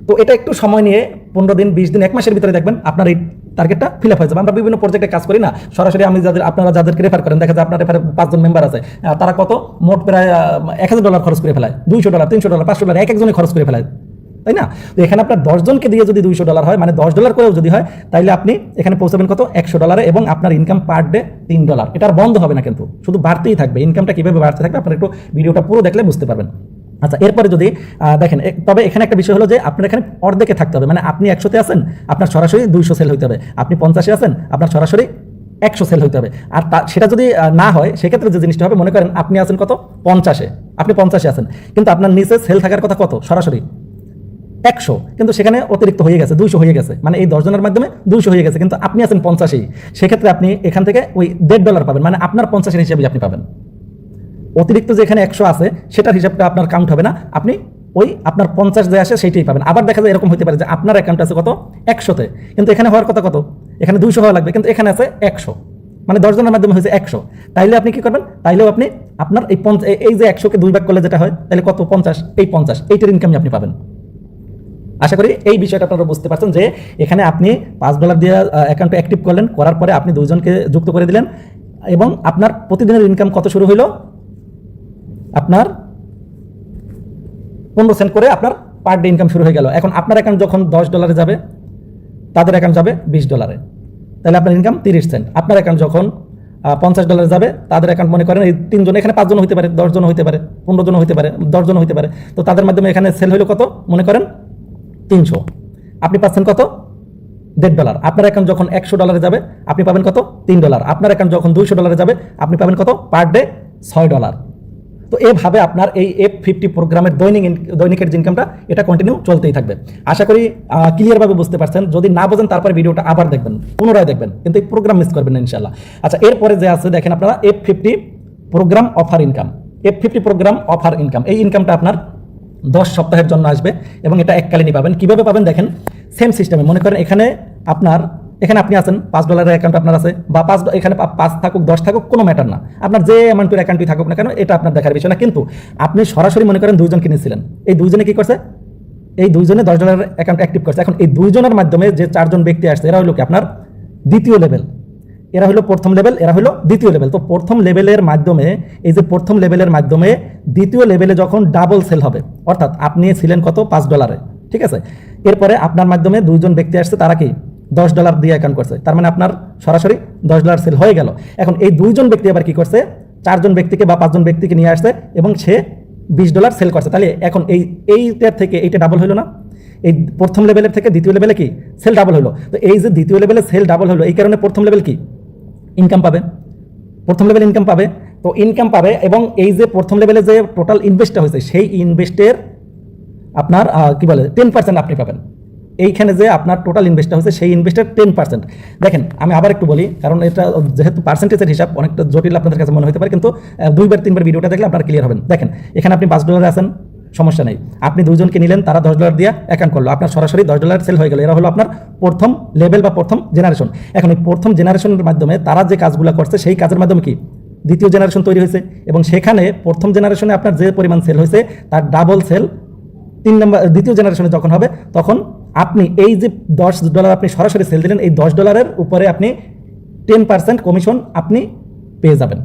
তো এটা একটু সময় নিয়ে 15 দিন, 20 দিন, 1 মাসের ভিতরে দেখবেন আপনার এই টার্গেটটা ফিল আপ হয়ে যাবে। আমরা বিভিন্ন প্রজেক্টে কাজ করি না, সরাসরি আমি আপনারা যাদেরকে রেফার করেন, দেখা যায় আপনার রেফারে 5 জন মেম্বার আছে, তারা কত মোট প্রায় $1000 খরচ করে ফেলায়, $200, $300, $500 এক একজনে খরচ করে ফেলায়, তাই না? তো এখানে আপনার 10 জনকে দিয়ে যদি $200 হয়, মানে $10 করেও যদি হয়, তাইলে আপনি এখানে পৌঁছাবেন কত, $100 এবং আপনার ইনকাম পার ডে $3। এটা আর বন্ধ হবে না, কিন্তু শুধু বাড়তেই থাকবে। ইনকামটা কীভাবে বাড়তে থাকবে আপনার একটু ভিডিওটা পুরো দেখলে বুঝতে পারবেন। আচ্ছা, এরপরে যদি দেখেন, তবে এখানে একটা বিষয় হলো যে আপনার এখানে অর্ধেকে থাকতে হবে, মানে আপনি 100-তে আছেন, আপনার সরাসরি 200 সেল হইতে হবে, আপনি 50-এ আছেন, আপনার সরাসরি 100 সেল হইতে হবে। আর সেটা যদি না হয়, সেক্ষেত্রে যে জিনিসটা হবে, মনে করেন আপনি আছেন কত, 50-এ, আপনি 50-এ আছেন, কিন্তু আপনার নিচে সেল থাকার কথা কত, সরাসরি 100, কিন্তু সেখানে অতিরিক্ত হয়ে গেছে, 200 হয়ে গেছে, মানে এই 10 জনের মাধ্যমে 200 হয়ে গেছে, কিন্তু আপনি আছেন 50-এই, সেক্ষেত্রে আপনি এখান থেকে ওই $1.5 পাবেন, মানে আপনার 50-এর হিসেবে আপনি পাবেন। অতিরিক্ত যে এখানে 100 আছে সেটার হিসাবটা আপনার কাউন্ট হবে না, আপনি ওই আপনার 50 যে আসে সেইটাই পাবেন। আবার দেখা যায় এরকম হতে পারে যে আপনার অ্যাকাউন্ট আছে কত, 100-তে, কিন্তু এখানে হওয়ার কথা কত, এখানে 200 হওয়া লাগবে, কিন্তু এখানে আছে 100, মানে 10 জনের মাধ্যমে হয়েছে 100। তাইলে আপনি কি করবেন, তাইলেও আপনি আপনার এই যে 100-কে 2 ভাগ করলে যেটা হয়, তাহলে কত, 50, এই 50, এইটার ইনকামই আপনি পাবেন। আশা করি এই বিষয়টা আপনারা বুঝতে পারছেন যে এখানে আপনি $5 দিয়ে অ্যাকাউন্টে অ্যাক্টিভ করলেন, করার পরে আপনি 2 জনকে যুক্ত করে দিলেন এবং আপনার প্রতিদিনের ইনকাম কত শুরু হইলো, আপনার 15 সেন্ট করে আপনার পার ডে ইনকাম শুরু হয়ে গেল। এখন আপনার অ্যাকাউন্ট যখন $10 যাবে, তাদের অ্যাকাউন্ট যাবে $20, তাহলে আপনার ইনকাম 30 সেন্ট। আপনার অ্যাকাউন্ট যখন $50 যাবে, তাদের অ্যাকাউন্ট মনে করেন এই 3 জন, এখানে 5 জন হইতে পারে, 10 জন হইতে পারে, 15 জন হইতে পারে, 10 জন হইতে পারে, তো তাদের মাধ্যমে এখানে সেল হইলো কত, মনে করেন 300, আপনি পাচ্ছেন কত, $1.5। আপনার অ্যাকাউন্ট যখন $100 যাবে, আপনি পাবেন কত, $3। আপনার অ্যাকাউন্ট যখন $200 যাবে, আপনি পাবেন কত, পার ডে $6। তো এভাবে আপনার এই F50 প্রোগ্রামের দৈনিকের ইনকামটা এটা কন্টিনিউ চলতেই থাকবে। আশা করি ক্লিয়ারভাবে বুঝতে পারছেন। যদি না বোঝেন তারপরে ভিডিওটা আবার দেখবেন, পুনরায় দেখবেন, কিন্তু এই প্রোগ্রাম মিস করবেন না ইনশাল্লাহ। আচ্ছা, এরপরে যে আছে দেখেন আপনারা F50 program offer income. F50 program offer income, এই ইনকামটা আপনার 10 সপ্তাহের জন্য আসবে এবং এটা এককালীনই পাবেন। কিভাবে পাবেন দেখেন, সেম সিস্টেমে মনে করেন এখানে আপনি আছেন, $5 অ্যাকাউন্ট আপনার আছে, বা এখানে 5 থাকুক 10 থাকুক কোনো ম্যাটার না, আপনার যে অ্যামাউন্টের অ্যাকাউন্টই থাকুক না কেন, এটা আপনার দেখার বিষয় না। কিন্তু আপনি সরাসরি মনে করেন 2 জন কিনেছিলেন, এই 2 জনে কি করছে, এই 2 জনে $10 অ্যাকাউন্ট অ্যাক্টিভ করছে। এখন এই 2 জনের মাধ্যমে যে 4 জন ব্যক্তি আসছে, এরা হলো কি আপনার দ্বিতীয় লেভেল, এরা হলো প্রথম লেভেল, এরা হলো দ্বিতীয় লেভেল। তো প্রথম লেভেলের মাধ্যমে, এই যে প্রথম লেভেলের মাধ্যমে দ্বিতীয় লেভেলে যখন ডাবল সেল হবে, অর্থাৎ আপনি ছিলেন কত, $5, ঠিক আছে, এরপরে আপনার মাধ্যমে 2 জন ব্যক্তি আসছে, তারা কি $10 দিয়ে অ্যাকাউন্ট করছে, তার মানে আপনার সরাসরি $10 সেল হয়ে গেল। এখন এই 2 জন ব্যক্তি আবার কি করছে, 4 জন ব্যক্তিকে বা 5 জন ব্যক্তিকে নিয়ে আসছে এবং সে $20 সেল করছে। তাহলে এখন এইটার থেকে এইটা ডাবল হলো না, এই প্রথম লেভেলের থেকে দ্বিতীয় লেভেলে কি সেল ডাবল হলো। তো এই যে দ্বিতীয় লেভেলে সেল ডাবল হলো, এই কারণে প্রথম লেভেল কি ইনকাম পাবে, প্রথম লেভেল ইনকাম পাবে। তো ইনকাম পাবে এবং এই যে প্রথম লেভেলে যে টোটাল ইনভেস্টটা হয়েছে, সেই ইনভেস্টের আপনার কি বলে 10% আপনি পাবেন। এইখানে যে আপনার টোটাল ইনভেস্টটা হচ্ছে সেই ইনভেস্টের 10%। দেখেন আমি আবার একটু বলি, কারণ এটা যেহেতু পার্সেন্টেজের হিসাব অনেকটা জটিল আপনাদের কাছে মনে হতে পারে, কিন্তু 2-3 বার ভিডিওটা দেখলে আপনারা ক্লিয়ার হবেন। দেখেন এখানে আপনি $5 আছেন, সমস্যা নেই, আপনি দুইজনকে নিলেন, তারা $10 দিয়ে অ্যাকাউন্ট করলো, আপনার সরাসরি $10 সেল হয়ে গেল। এরা হলো আপনার প্রথম লেভেল বা প্রথম জেনারেশন। এখন এই প্রথম জেনারেশনের মাধ্যমে তারা যে কাজগুলো করছে সেই কাজের মাধ্যমে কি দ্বিতীয় জেনারেশন তৈরি হয়েছে, এবং সেখানে প্রথম জেনারেশনে আপনার যে পরিমাণ সেল হয়েছে তার ডাবল সেল দ্বিতীয় জেনারেশনে যখন হবে, তখন আপনি এই যে $10 আপনি সরাসরি সেল দিলেন, এই $10 উপরে আপনি 10% কমিশন আপনি পেয়ে যাবেন।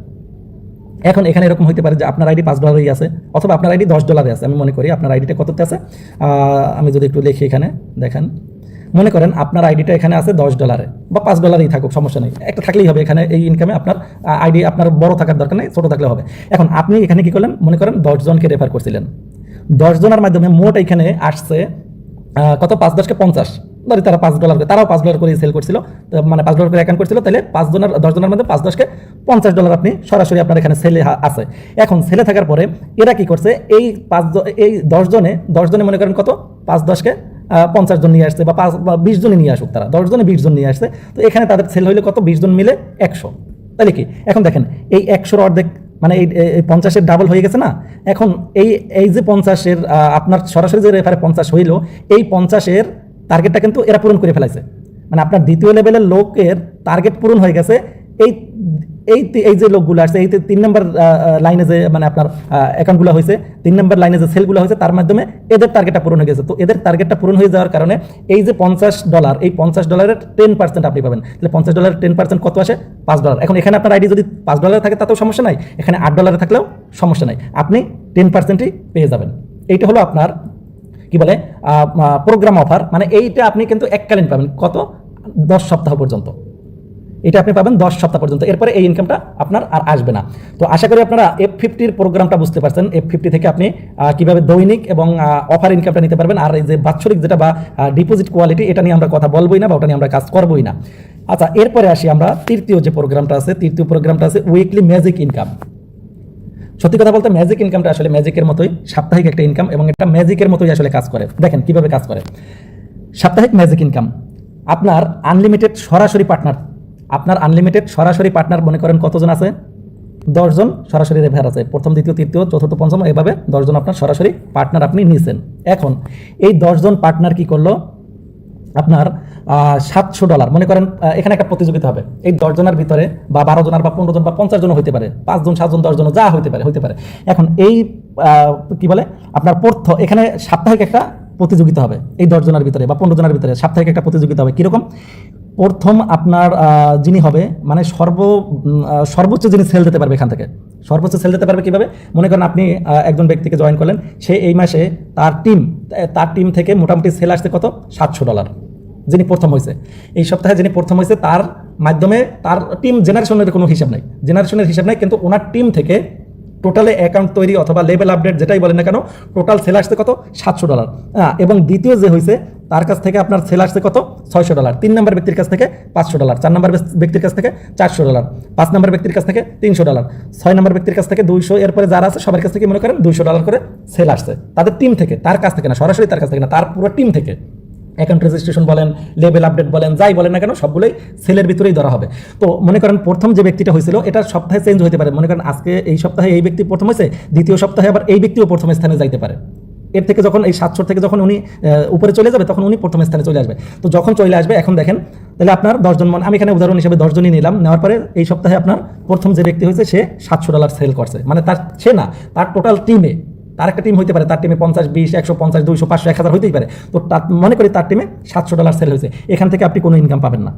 এখন এখানে এরকম হতে পারে যে আপনার আইডি $5 আছে, অথবা আপনার আইডি $10 আছে। আমি মনে করি আপনার আইডিটা কততে আছে, আমি যদি একটু লিখি এখানে দেখেন, মনে করেন আপনার আইডিটা এখানে আছে $10 বা $5 থাকুক, সমস্যা নেই, একটা থাকলেই হবে। এখানে এই ইনকামে আপনার আইডি আপনার বড় থাকার দরকার নেই, ছোট থাকলে হবে। এখন আপনি এখানে কি করলেন, মনে করেন 10 জনকে রেফার করছিলেন, 10 জনের মাধ্যমে মোট এখানে আসছে কত, 5-10 কে 50, ধরি তারা $5 করে, তারাও $5 করে সেল করছিল, মানে $5 করে অ্যাকাউন্ট করছিল, তাহলে 10 জনের মধ্যে 5-10 কে $50 আপনি সরাসরি আপনার এখানে সেলে আছে। এখন সেলে থাকার পরে এরা কি করছে, এই 10 জনে মনে করেন কত, 5-10 কে 50 জন নিয়ে আসছে, বা 20 জনে নিয়ে আসুক, তারা 10 জনে 20 জন নিয়ে আসছে, তো এখানে তাদের সেল হইলে কত, 20 জন মিলে 100, তাহলে কি এখন দেখেন এই 100-র অর্ধেক, মানে এই 50-এর ডাবল হয়ে গেছে না। এখন এই যে 50-এর আপনার সরাসরি যে রেফারে 50 হইল, এই 50-এর টার্গেটটা কিন্তু এরা পূরণ করে ফেলাইছে, মানে আপনার দ্বিতীয় লেভেলের লোকের টার্গেট পূরণ হয়ে গেছে। এই যে লোকগুলো আসছে, এই 3 নম্বর লাইনে যে মানে আপনার অ্যাকাউন্টগুলো হয়েছে, 3 নম্বর লাইনে যে সেলগুলো হয়েছে, তার মাধ্যমে এদের টার্গেটটা পূরণ হয়ে গেছে। তো এদের টার্গেটটা পূরণ হয়ে যাওয়ার কারণে এই যে $50, এই $50-এর 10% আপনি পাবেন। তাহলে $50-এর 10% কত আসে, $5। এখন এখানে আপনার আইডি যদি $5 থাকে তাতেও সমস্যা নাই, এখানে $8 থাকলেও সমস্যা নাই, আপনি 10%ই পেয়ে যাবেন। এইটা হলো আপনার কি বলে প্রোগ্রাম অফার, মানে এইটা আপনি কিন্তু এককালীন পাবেন, কত, 10 সপ্তাহ পর্যন্ত। এটা আপনি পাবেন 10 সপ্তাহ পর্যন্ত, এরপরে এই ইনকামটা আপনার আর আসবে না। তো আশা করি আপনারা F50-র প্রোগ্রামটা বুঝতে পারছেন। F50 থেকে আপনি কিভাবে দৈনিক এবং অফার ইনকামটা নিতে পারবেন। আর এই যে বাৎসরিক যেটা বা ডিপোজিট কোয়ালিটি, এটা নিয়ে আমরা কথা বলবোই না, বা ওটা নিয়ে আমরা কাজ করবোই না। আচ্ছা, এরপরে আসি আমরা তৃতীয় যে প্রোগ্রামটা আছে, তৃতীয় প্রোগ্রামটা আছে উইকলি ম্যাজিক ইনকাম। সত্যি কথা বলতে ম্যাজিক ইনকামটা আসলে ম্যাজিকের মতোই, সাপ্তাহিক একটা ইনকাম, এবং এটা ম্যাজিকের মতোই আসলে কাজ করে। দেখেন কিভাবে কাজ করে সাপ্তাহিক ম্যাজিক ইনকাম। আপনার আনলিমিটেড সরাসরি পার্টনার, আপনার আনলিমিটেড সরাসরি পার্টনার মনে করেন কতজন আছে, 10 জন সরাসরি রেফার আছে, প্রথম, দ্বিতীয়, তৃতীয়, চতুর্থ, পঞ্চম, এভাবে 10 জন আপনার সরাসরি পার্টনার আপনি নিয়েছেন। এখন এই 10 জন পার্টনার কি করলো, আপনার $700, মনে করেন এখানে একটা প্রতিযোগিতা হবে, এই 10 জনের ভিতরে বা 12 জনের বা 15 জন বা 50 জন হইতে পারে, 5 জন, 7 জন, 10 জন, যা হইতে পারে। এখন এই কি বলে আপনার এখানে সাপ্তাহিক একটা প্রতিযোগিতা হবে, এই 10 জনের ভিতরে বা 15 জনের ভিতরে সাপ্তাহিক একটা প্রতিযোগিতা হবে। কিরকম, প্রথম আপনার যিনি হবে, মানে সর্বোচ্চ যিনি সেল দিতে পারবে, এখান থেকে সর্বোচ্চ সেল দিতে পারবে কিভাবে, মনে করেন আপনি একজন ব্যক্তিকে জয়েন করলেন, সে এই মাসে তার টিম থেকে মোটামুটি সেল আসছে কত, $700। যিনি প্রথম হয়েছে, এই সপ্তাহে যিনি প্রথম হয়েছে, তার মাধ্যমে তার টিম জেনারেশনের কোনো হিসাব নাই, কিন্তু ওনার টিম থেকে টোটালে অ্যাকাউন্ট তৈরি অথবা লেভেল আপডেট যেটাই বলেন না কেন, টোটাল সেল আসছে কত, $700। এবং দ্বিতীয় যে হয়েছে তার কাছ থেকে আপনার সেল আসছে কত, $600। 3 নম্বর ব্যক্তির কাছ থেকে $500, 4 নম্বর ব্যক্তির কাছ থেকে $400, 5 নম্বর ব্যক্তির কাছ থেকে $300, 6 নম্বর ব্যক্তির কাছ থেকে $200, এরপরে যারা আছে সবার কাছ থেকে মনে করেন $200 করে সেল আসছে, তাদের টিম থেকে, তার কাছ থেকে না, সরাসরি তার কাছ থেকে না, তার পুরো টিম থেকে। অ্যাকাউন্ট রেজিস্ট্রেশন বলেন, লেভেল আপডেট বলেন, যাই বলেন না কেন, সবগুলোই সেলের ভিতরেই ধরা হবে। তো মনে করেন প্রথম যে ব্যক্তিটা হয়েছিল, এটা সপ্তাহে চেঞ্জ হতে পারে, মনে করেন আজকে এই সপ্তাহে এই ব্যক্তি প্রথম হয়েছে, দ্বিতীয় সপ্তাহে আবার এই ব্যক্তিও প্রথম স্থানে যাইতে পারে। এর থেকে যখন এই 700 থেকে যখন উনি উপরে চলে যাবে, তখন উনি প্রথম স্থানে চলে আসবে। তো যখন চলে আসবে, এখন দেখেন তাহলে আপনার 10 জন, আমি এখানে উদাহরণ হিসেবে 10 জনই নিলাম, নেওয়ার পরে এই সপ্তাহে আপনার প্রথম যে ব্যক্তি হয়েছে সে $700 সেল করছে, মানে তার টোটাল টিমে, তার একটা টিম হইতে পারে, তার টিমে 50, 20, 150, 200, 500, 1000 হইতেই পারে। তো মনে করি তার টিমে $700 সেল হয়েছে, এখান থেকে আপনি কোনো ইনকাম পাবেন না।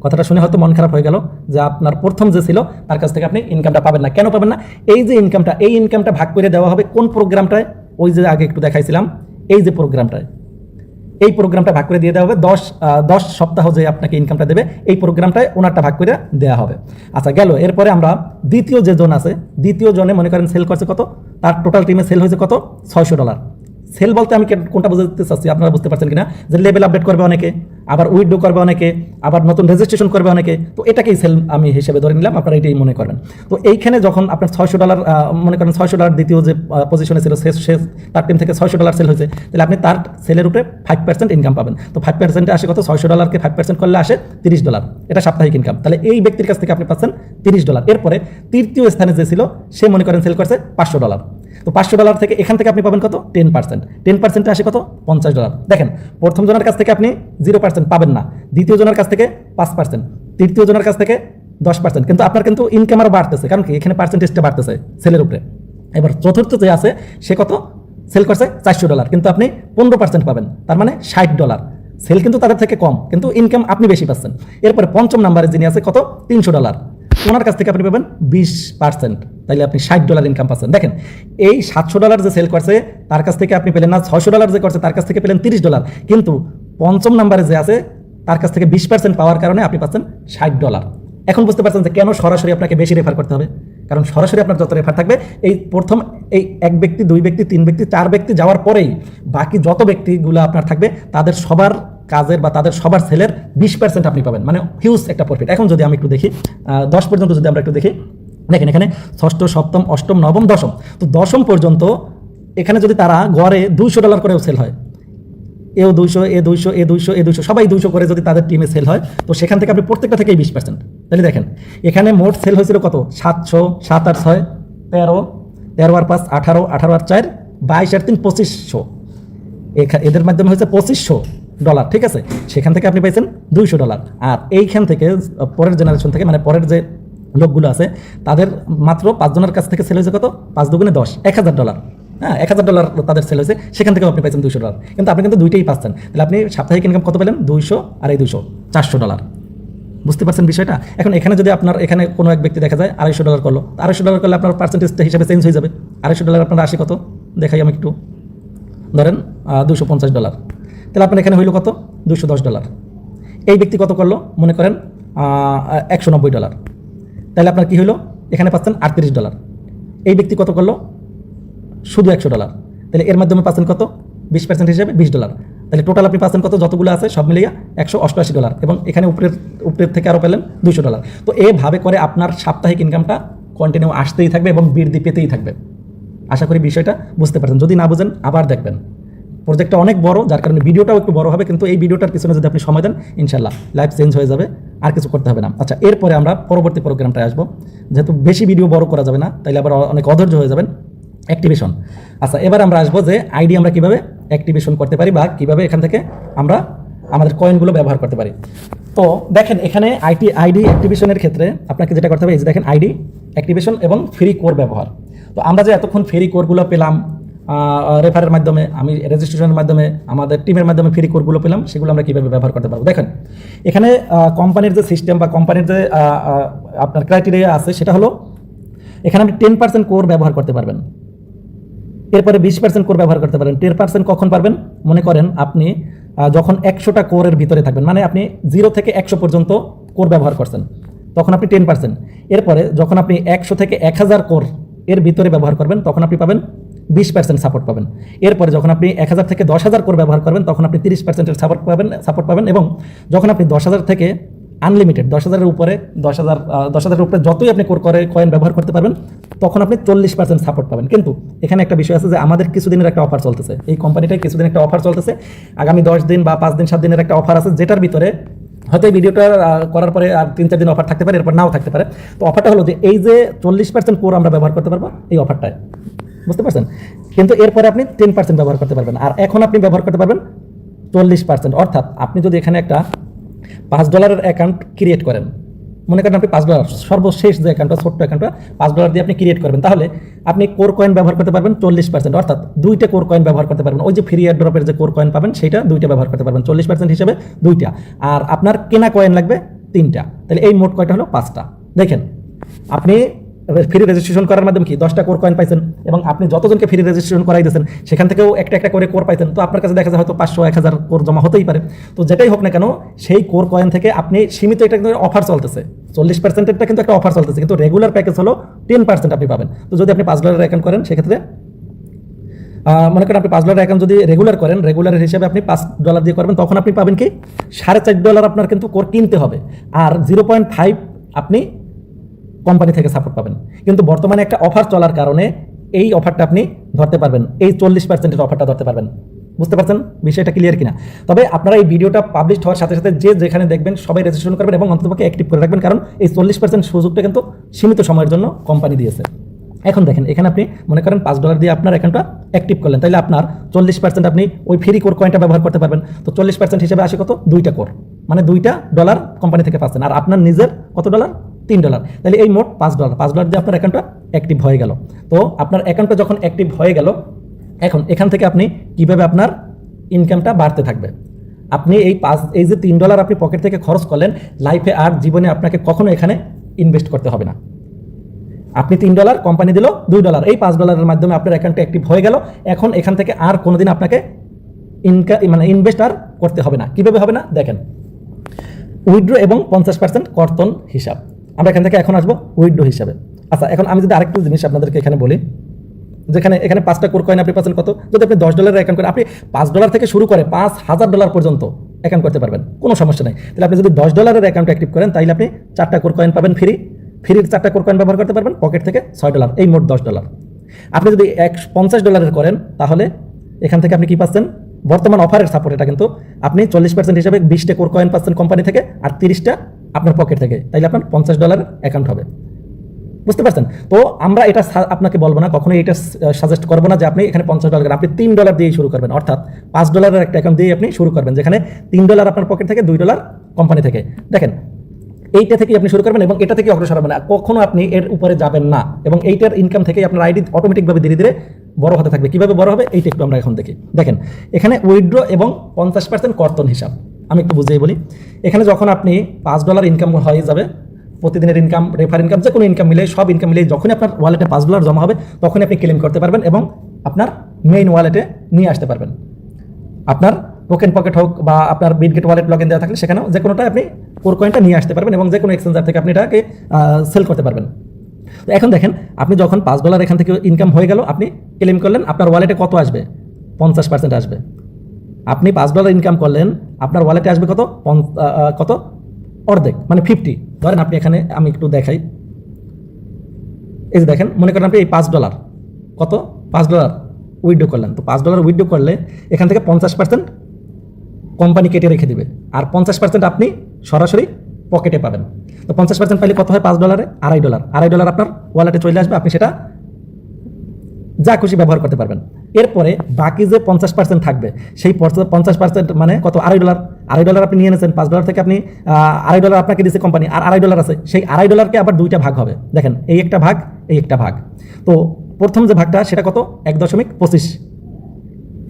কথাটা শুনে হয়তো মন খারাপ হয়ে গেল যে আপনার প্রথম যে ছিল তার কাছ থেকে আপনি ইনকামটা পাবেন না। কেন পাবেন না? এই যে ইনকামটা ভাগ করে দেওয়া হবে কোন প্রোগ্রামটায়, ওই যে আগে একটু দেখাইছিলাম, এই যে প্রোগ্রামটায়, এই প্রোগ্রামটা ভাগ করে দিয়ে দেওয়া হবে। 10 সপ্তাহ যে আপনাকে ইনকামটা দেবে, এই প্রোগ্রামটায় ওনারটা ভাগ করে দেওয়া হবে। আচ্ছা, গেল। এরপরে আমরা দ্বিতীয় যে জন আছে, দ্বিতীয় জনে মনে করেন সেল করছে কত, তার টোটাল টিমে সেল হয়েছে কত, $600। সেল বলতে আমি কোনটা বুঝতে চাচ্ছি আপনারা বুঝতে পারছেন কিনা, যে লেভেল আপডেট করবে অনেকে, আবার উইথড্র করবে অনেকে, আবার নতুন রেজিস্ট্রেশন করবে অনেকে, তো এটাকেই সেল আমি হিসেবে ধরে নিলাম, আপনারা এটাই মনে করবেন। তো এইখানে যখন আপনার $600 মনে করেন $600 দ্বিতীয় যে পজিশনে ছিল সে তার টিম থেকে $600 সেল হয়েছে, তাহলে আপনি তার সেলের উপরে 5% ইনকাম পাবেন। তো 5% আসে কত, $600কে 5% করলে আসে $30, এটা সাপ্তাহিক ইনকাম। তাহলে এই ব্যক্তির কাছ থেকে আপনি পাচ্ছেন $30। এরপরে তৃতীয় স্থানে যে ছিল সে মনে করেন সেল করছে $500, তো $500 থেকে এখান থেকে আপনি পাবেন কত, 10% আসে কত, $50। দেখেন প্রথম জনের কাছ থেকে আপনি 0% পাবেন না, দ্বিতীয় জনের কাছ থেকে 5%, তৃতীয় জনের কাছ থেকে 10%, কিন্তু আপনার কিন্তু ইনকাম আরও বাড়তেছে, কারণ কি এখানে পার্সেন্টেজটা বাড়তেছে সেলের উপরে। এবার চতুর্থ যে আছে সে কত সেল করছে, $400, কিন্তু আপনি 15% পাবেন, তার মানে $60। সেল কিন্তু তাদের থেকে কম, কিন্তু ইনকাম আপনি বেশি পাচ্ছেন। এরপরে পঞ্চম নাম্বারে যিনি আছে কত, $300, ওনার কাছ থেকে আপনি পাবেন 20%, তাইলে আপনি $60 ইনকাম পাচ্ছেন। দেখেন এই $700 যে সেল করছে তার কাছ থেকে আপনি পেলেন না, $600 যে করছে তার কাছ থেকে পেলেন $30, কিন্তু পঞ্চম নাম্বারে যে আছে তার কাছ থেকে 20% পাওয়ার কারণে আপনি পাচ্ছেন $60। এখন বুঝতে পারছেন যে কেন সরাসরি আপনাকে বেশি রেফার করতে হবে, কারণ সরাসরি আপনার যত রেফার থাকবে, এই প্রথম এই 1 ব্যক্তি 2 ব্যক্তি 3 ব্যক্তি 4 ব্যক্তি যাওয়ার পরেই বাকি যত ব্যক্তিগুলো আপনার থাকবে তাদের সবার কাজের বা তাদের সবার সেলের 20% আপনি পাবেন, মানে হিউজ একটা প্রফিট। এখন যদি আমি একটু দেখি 10 পর্যন্ত যদি আমরা একটু দেখি, দেখেন এখানে ষষ্ঠ, সপ্তম, অষ্টম, নবম, দশম, তো দশম পর্যন্ত এখানে যদি তারা গড়ে $200 করেও সেল হয়, এও 200, এ 200, এ 200, এ 200, সবাই 200 করে যদি তাদের টিমে সেল হয়, তো সেখান থেকে আপনি প্রত্যেকটা থেকেই 20%। তাহলে দেখেন এখানে মোট সেল হয়েছিল কত, 700, 7 আর 6 13, 13 আর 5 18, 18 আর 4 22 আর 3 2500, এদের মাধ্যমে হয়েছে $2500, ঠিক আছে। সেখান থেকে আপনি পাইছেন $200, আর এইখান থেকে পরের জেনারেশন থেকে, মানে পরের যে লোকগুলো আছে তাদের মাত্র 5 জনের কাছ থেকে সেল হয়েছে কত, 5 দুগুণে 10, $1000। হ্যাঁ, $1000 তাদের সেল হয়েছে, সেখান থেকেও আপনি পাইছেন $200, কিন্তু আপনি কিন্তু দুইটাই পাচ্ছেন। তাহলে আপনি সাপ্তাহিক ইনকাম কত পেলেন, 200 আর এই 200, $400। বুঝতে পারছেন বিষয়টা? এখন এখানে যদি আপনার এখানে কোনো এক ব্যক্তি দেখা যায় $250 করলো, $250 করলে আপনার পার্সেন্টেজটা হিসাবে চেঞ্জ হয়ে যাবে। $250 আপনার আসে কত, দেখাই আমি একটু, ধরেন $250, তাহলে আপনার এখানে হইল কত, $210। এই ব্যক্তি কত করলো, মনে করেন $190, তাহলে আপনার কি হলো, এখানে পাচ্ছেন $38। এই ব্যক্তি কত করলো, শুধু $100, তাহলে এর মাধ্যমে পাচ্ছেন কত, 20% হিসেবে $20। তাহলে টোটাল আপনি পাচ্ছেন কত, যতগুলো আছে সব মিলিয়ে $188, এবং এখানে উপরের থেকে আরও পেলেন $200। তো এভাবে করে আপনার সাপ্তাহিক ইনকামটা কন্টিনিউ আসতেই থাকবে এবং বৃদ্ধি পেতেই থাকবে। আশা করি বিষয়টা বুঝতে পারছেন, যদি না বুঝেন আবার দেখবেন। প্রজেক্টটা অনেক বড়, যার কারণে ভিডিওটাও একটু বড় হবে, কিন্তু এই ভিডিওটার পিছনে যদি আপনি সময় দেন ইনশাল্লাহ লাইফ চেঞ্জ হয়ে যাবে, আর কিছু করতে হবে না। আচ্ছা, এরপরে আমরা পরবর্তী প্রোগ্রামটায় আসবো, যেহেতু বেশি ভিডিও বড় করা যাবে না, তাইলে আবার অনেক অধৈর্য হয়ে যাবেন। অ্যাক্টিভেশন। আচ্ছা, এবার আমরা আসবো যে আইডি আমরা কিভাবে অ্যাক্টিভেশন করতে পারি, বা কিভাবে এখান থেকে আমরা আমাদের কয়েনগুলো ব্যবহার করতে পারি। তো দেখেন এখানে আইডি অ্যাক্টিভেশনের ক্ষেত্রে আপনাকে যেটা করতে হবে, এই যে দেখেন আইডি অ্যাক্টিভেশন এবং ফ্রি কোর ব্যবহার। তো আমরা যে এতক্ষণ ফ্রি কোরগুলো পেলাম রেফারের মাধ্যমে, আমি রেজিস্ট্রেশনের মাধ্যমে, আমাদের টিমের মাধ্যমে ফ্রি কোরগুলো পেলাম, সেগুলো আমরা কীভাবে ব্যবহার করতে পারবো। দেখেন এখানে কোম্পানির যে সিস্টেম বা কোম্পানির যে আপনার ক্রাইটেরিয়া আছে, সেটা হলো এখানে আপনি 10% কোর ব্যবহার করতে পারবেন, এরপরে 20% কোর ব্যবহার করতে পারেন। 10% কখন পারবেন, মনে করেন আপনি যখন 100টা কোরের ভিতরে থাকবেন, মানে আপনি 0 থেকে 100 পর্যন্ত কোর ব্যবহার করছেন, তখন আপনি 10%। এরপরে যখন আপনি 100 থেকে 1000 কোর এর ভিতরে ব্যবহার করবেন, তখন আপনি পাবেন 20% সাপোর্ট পাবেন। এরপরে যখন আপর 1000 থেকে 10000 কোর ব্যবহার করবেন, তখন আপনি 30% সাপোর্ট পাবেন। এবং যখন আপনি 10000 থেকে আনলিমিটেড 10000-এর উপরে 10000-এর উপরে যতই আপনি কয়েন ব্যবহার করতে পারবেন, তখন আপনি 40% সাপোর্ট পাবেন। কিন্তু এখানে একটা বিষয় আছে যে আমাদের কিছুদিনের একটা অফার চলতেছে, এই কোম্পানিটায় কিছুদিন একটা অফার চলতেছে, আগামী 10 দিন বা 5 দিন 7 দিনের একটা অফার আছে, যেটার ভিতরে হয়তো এই ভিডিওটা করার পরে আর 3-4 দিন অফার থাকতে পারে, এরপর নাও থাকতে পারে। তো অফারটা হলো যে এই যে 40% কোর আমরা ব্যবহার করতে পারবো এই অফারটায়, বুঝতে পারছেন? কিন্তু এরপরে আপনি 10% ব্যবহার করতে পারবেন, আর এখন আপনি ব্যবহার করতে পারবেন 40%। অর্থাৎ আপনি যদি এখানে একটা $5 অ্যাকাউন্ট ক্রিয়েট করেন, মনে করেন আপনি $5 সর্বশেষ যে অ্যাকাউন্টটা, ছোট্ট অ্যাকাউন্টটা $5 দিয়ে আপনি ক্রিয়েট করবেন, তাহলে আপনি কোর কয়েন ব্যবহার করতে পারবেন 40%, অর্থাৎ 2টা কোর কয়েন ব্যবহার করতে পারবেন। ওই যে ফ্রি এয়ারড্রপের যে কোর কয়েন পাবেন, সেটা 2টা ব্যবহার করতে পারবেন 40% হিসেবে 2টা, আর আপনার কেনা কয়েন লাগবে 3টা। তাহলে এই মোট কয়টা হলো 5টা। দেখেন আপনি ফ্রি রেজিস্ট্রেশন করার মাধ্যমে কি 10টা কোর কয়েন পাইছেন, এবং আপনি যতজনকে ফ্রি রেজিস্ট্রেশন করাই দিয়েছেন সেখান থেকেও একটা একটা করে কোর পাইছেন। তো আপনার কাছে দেখা যায় হয়তো 500-1000 কোর জমা হতেই পারে। তো যেটাই হোক না কেন, সেই কোর কয়েন থেকে আপনি সীমিত, এটা কিন্তু অফার চলতেছে, 40%-এরটা কিন্তু একটা অফার চলতেছে, কিন্তু রেগুলার প্যাকেজ হলো 10% আপনি পাবেন। তো যদি আপনি $5 অ্যাকাউন্ট করেন, সেক্ষেত্রে মনে করেন আপনি $5 অ্যাকাউন্ট যদি রেগুলার করেন, রেগুলার হিসেবে আপনি $5 দিয়ে করবেন, তখন আপনি পাবেন কি $4.5 আপনার কিন্তু কোর কিনতে হবে, আর 0.5 আপনি কোম্পানি থেকে সাপোর্ট পাবেন। কিন্তু বর্তমানে একটা অফার চলার কারণে এই অফারটা আপনি ধরতে পারবেন, এই 40%-এর অফারটা ধরতে পারবেন। বুঝতে পারছেন বিষয়টা ক্লিয়ার কিনা? তবে আপনারা এই ভিডিওটা পাবলিশ হওয়ার সাথে সাথে যে যেখানে দেখবেন সবাই রেজিস্ট্রেশন করবেন এবং অন্ততপক্ষে অ্যাক্টিভ করে রাখবেন, কারণ এই 40% সুযোগটা কিন্তু সীমিত সময়ের জন্য কোম্পানি দিয়েছে। এখন দেখেন, এখানে আপনি মনে করেন $5 দিয়ে আপনার অ্যাকাউন্টটা অ্যাক্টিভ করলেন, তাহলে আপনার 40% আপনি ওই ফ্রি কোর কয়েনটা ব্যবহার করতে পারবেন। তো 40% হিসেবে আসে কত? 2টা কোর, মানে $2 কোম্পানি থেকে পাচ্ছেন, আর আপনার নিজের কত ডলার? $3। তাহলে এই মোট $5। $5 দিয়ে আপনার অ্যাকাউন্টটা অ্যাক্টিভ হয়ে গেল। তো আপনার অ্যাকাউন্টটা যখন অ্যাক্টিভ হয়ে গেল, এখন এখান থেকে আপনি কিভাবে আপনার ইনকামটা বাড়তে থাকবে। আপনি এই যে $3 আপনি পকেট থেকে খরচ করলেন, লাইফে আর জীবনে আপনাকে কখনো এখানে ইনভেস্ট করতে হবে না। আপনি $3, কোম্পানি দিল $2, এই $5 মাধ্যমে আপনার অ্যাকাউন্টে অ্যাক্টিভ হয়ে গেল। এখন এখান থেকে আর কোনোদিন আপনাকে ইনভেস্ট আর করতে হবে না। কিভাবে হবে না দেখেন, উইথড্র এবং 50% কর্তন হিসাব। আমরা এখান থেকে এখন আসবো উইথড্র হিসাবে। আচ্ছা, এখন আমি যদি আরেকটু জিনিস আপনাদেরকে এখানে বলি, যেখানে এখানে 5টা কোর কয়েন আপনি পাচ্ছেন কত? যদি আপনি $10 অ্যাকাউন্ট করেন, আপনি $5 থেকে শুরু করে $5000 পর্যন্ত অ্যাকাউন্ট করতে পারবেন, কোনো সমস্যা নেই। তাহলে আপনি যদি $10 অ্যাকাউন্ট অ্যাক্টিভ করেন, তাহলে আপনি 4টা কোর কয়েন পাবেন ফ্রির 4টা কোর কয়েন ব্যবহার করতে পারবেন, পকেট থেকে $6, এই মোট $10। আপনি যদি $50 করেন, তাহলে এখান থেকে আপনি কি পাচ্ছেন? বর্তমান অফারের সাপোর্ট এটা, কিন্তু আপনি 40% হিসাবে 20টা কোর কয়েন পাচ্ছেন কোম্পানি থেকে, আর 30টা আপনার পকেট থেকে, তাইলে আপনার $50 অ্যাকাউন্ট হবে। বুঝতে পারছেন? তো আমরা এটা আপনাকে বলবো না, কখনোই এটা সাজেস্ট করবো না যে আপনি এখানে $50, আপনি $3 দিয়ে শুরু করবেন, অর্থাৎ $5 একটা অ্যাকাউন্ট দিয়ে আপনি শুরু করবেন, যেখানে $3 আপনার পকেট থেকে, $2 কোম্পানি থেকে। দেখেন, এইটা থেকেই আপনি শুরু করবেন এবং এটা থেকে অগ্রসর হবেন না, কখনো আপনি এর উপরে যাবেন না, এবং এইটার ইনকাম থেকেই আপনার আইডি অটোমেটিকভাবে ধীরে ধীরে বড় হতে থাকবে। কিভাবে বড় হবে এইটা একটু আমরা এখন দেখি। দেখেন, এখানে উইথড্র এবং 50% কর্তন হিসাব আমি একটু বুঝিয়ে বলি। এখানে যখন আপনি $5 ইনকাম হয়ে যাবে, প্রতিদিনের ইনকাম, রেফার ইনকাম, যে কোনো ইনকাম মিলে, সব ইনকাম মিলে যখনই আপনার ওয়ালেটে $5 জমা হবে, তখনই আপনি ক্লেম করতে পারবেন এবং আপনার মেইন ওয়ালেটে নিয়ে আসতে পারবেন। আপনার টোকেন পকেট হোক বা আপনার বিটগেট ওয়ালেট লগ ইন দেওয়া থাকলে, সেখানেও যে কোনোটা আপনি কোর কয়েনটা নিয়ে আসতে পারবেন এবং যে কোনো এক্সচেঞ্জার থেকে আপনি এটাকে সেল করতে পারবেন। তো এখন দেখেন, আপনি যখন $5 এখান থেকে ইনকাম হয়ে গেল, আপনি ক্লেম করলেন, আপনার ওয়ালেটে কত আসবে? 50% আসবে। আপনি $5 ইনকাম করলেন, আপনার ওয়ালেটে আসবে কত? কত? অর্ধেক, মানে 50। ধরেন আপনি এখানে, আমি একটু দেখাই, এই যে দেখেন, মনে করেন আপনি এই $5 কত? $5 উইথড্র করলেন। তো $5 উইথড্র করলে এখান থেকে 50% কোম্পানি কেটে রেখে দিবে, আর 50% আপনি সরাসরি পকেটে পাবেন। তো 50% পাইলে কত হয়? $5 $2.5 আপনার ওয়ালেটে চলে আসবে, আপনি সেটা যা খুশি ব্যবহার করতে পারবেন। এরপরে বাকি যে 50% থাকবে, সেই 50% মানে কত? $2.5 আপনি নিয়ে নিয়েছেন, $5 থেকে আপনি $2.5 আপনাকে দিয়েছে কোম্পানি, আর $2.5 আছে, সেই $2.5কে আবার 2টা ভাগ হবে। দেখেন, এই একটা ভাগ, এই একটা ভাগ। তো প্রথম যে ভাগটা সেটা কত? 1.25।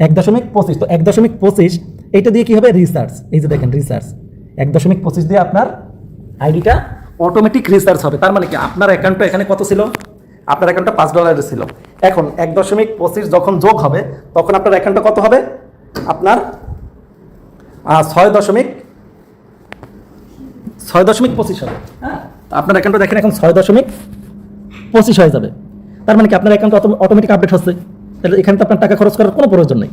1.25। তো 1.25 এইটা দিয়ে কি হবে? রিসার্চ। এই যে দেখেন, রিসার্চ 1.25 দিয়ে আপনার আইডিটা অটোমেটিক রিসার্চ হবে। তার মানে কি, আপনার অ্যাকাউন্টটা এখানে কত ছিল? আপনার অ্যাকাউন্টটা $5 ছিল। এখন 1.25 যখন যোগ হবে, তখন আপনার অ্যাকাউন্টটা কত হবে? আপনার 6.25 হবে। হ্যাঁ, আপনার অ্যাকাউন্টটা দেখেন এখন 6.25 হয়ে যাবে। তার মানে কি, আপনার অ্যাকাউন্ট অটোমেটিক আপডেট হচ্ছে। তাহলে এখানে তো আপনার টাকা খরচ করার কোনো প্রয়োজন নেই,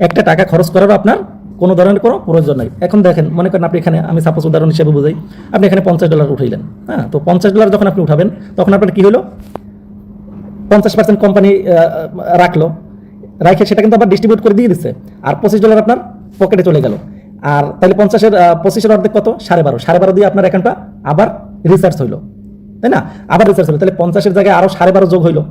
একটা টাকা খরচ করারও আপনার কোনো ধরনের কোনো প্রয়োজন নেই। এখন দেখেন, মনে করেন আপনি এখানে, আমি সাপোজ উদাহরণ হিসেবে বুঝাই, আপনি এখানে $50 উঠাইলেন। হ্যাঁ, তো $50 যখন আপনি উঠাবেন, তখন আপনার কি হলো? 50% কোম্পানি রাখলো, রাখে সেটা কিন্তু আবার ডিস্ট্রিবিউট করে দিয়ে দিচ্ছে, আর $25 আপনার পকেটে চলে গেল। আর তাহলে 25-এর অর্ধেক কত? 12.5 দিয়ে আপনার অ্যাকাউন্টটা আবার রিসার্চ হইলো, তাই না? আবার রিসার্চ হলো, তাহলে 50-এর জায়গায় আরও 12.5 যোগ হইলো,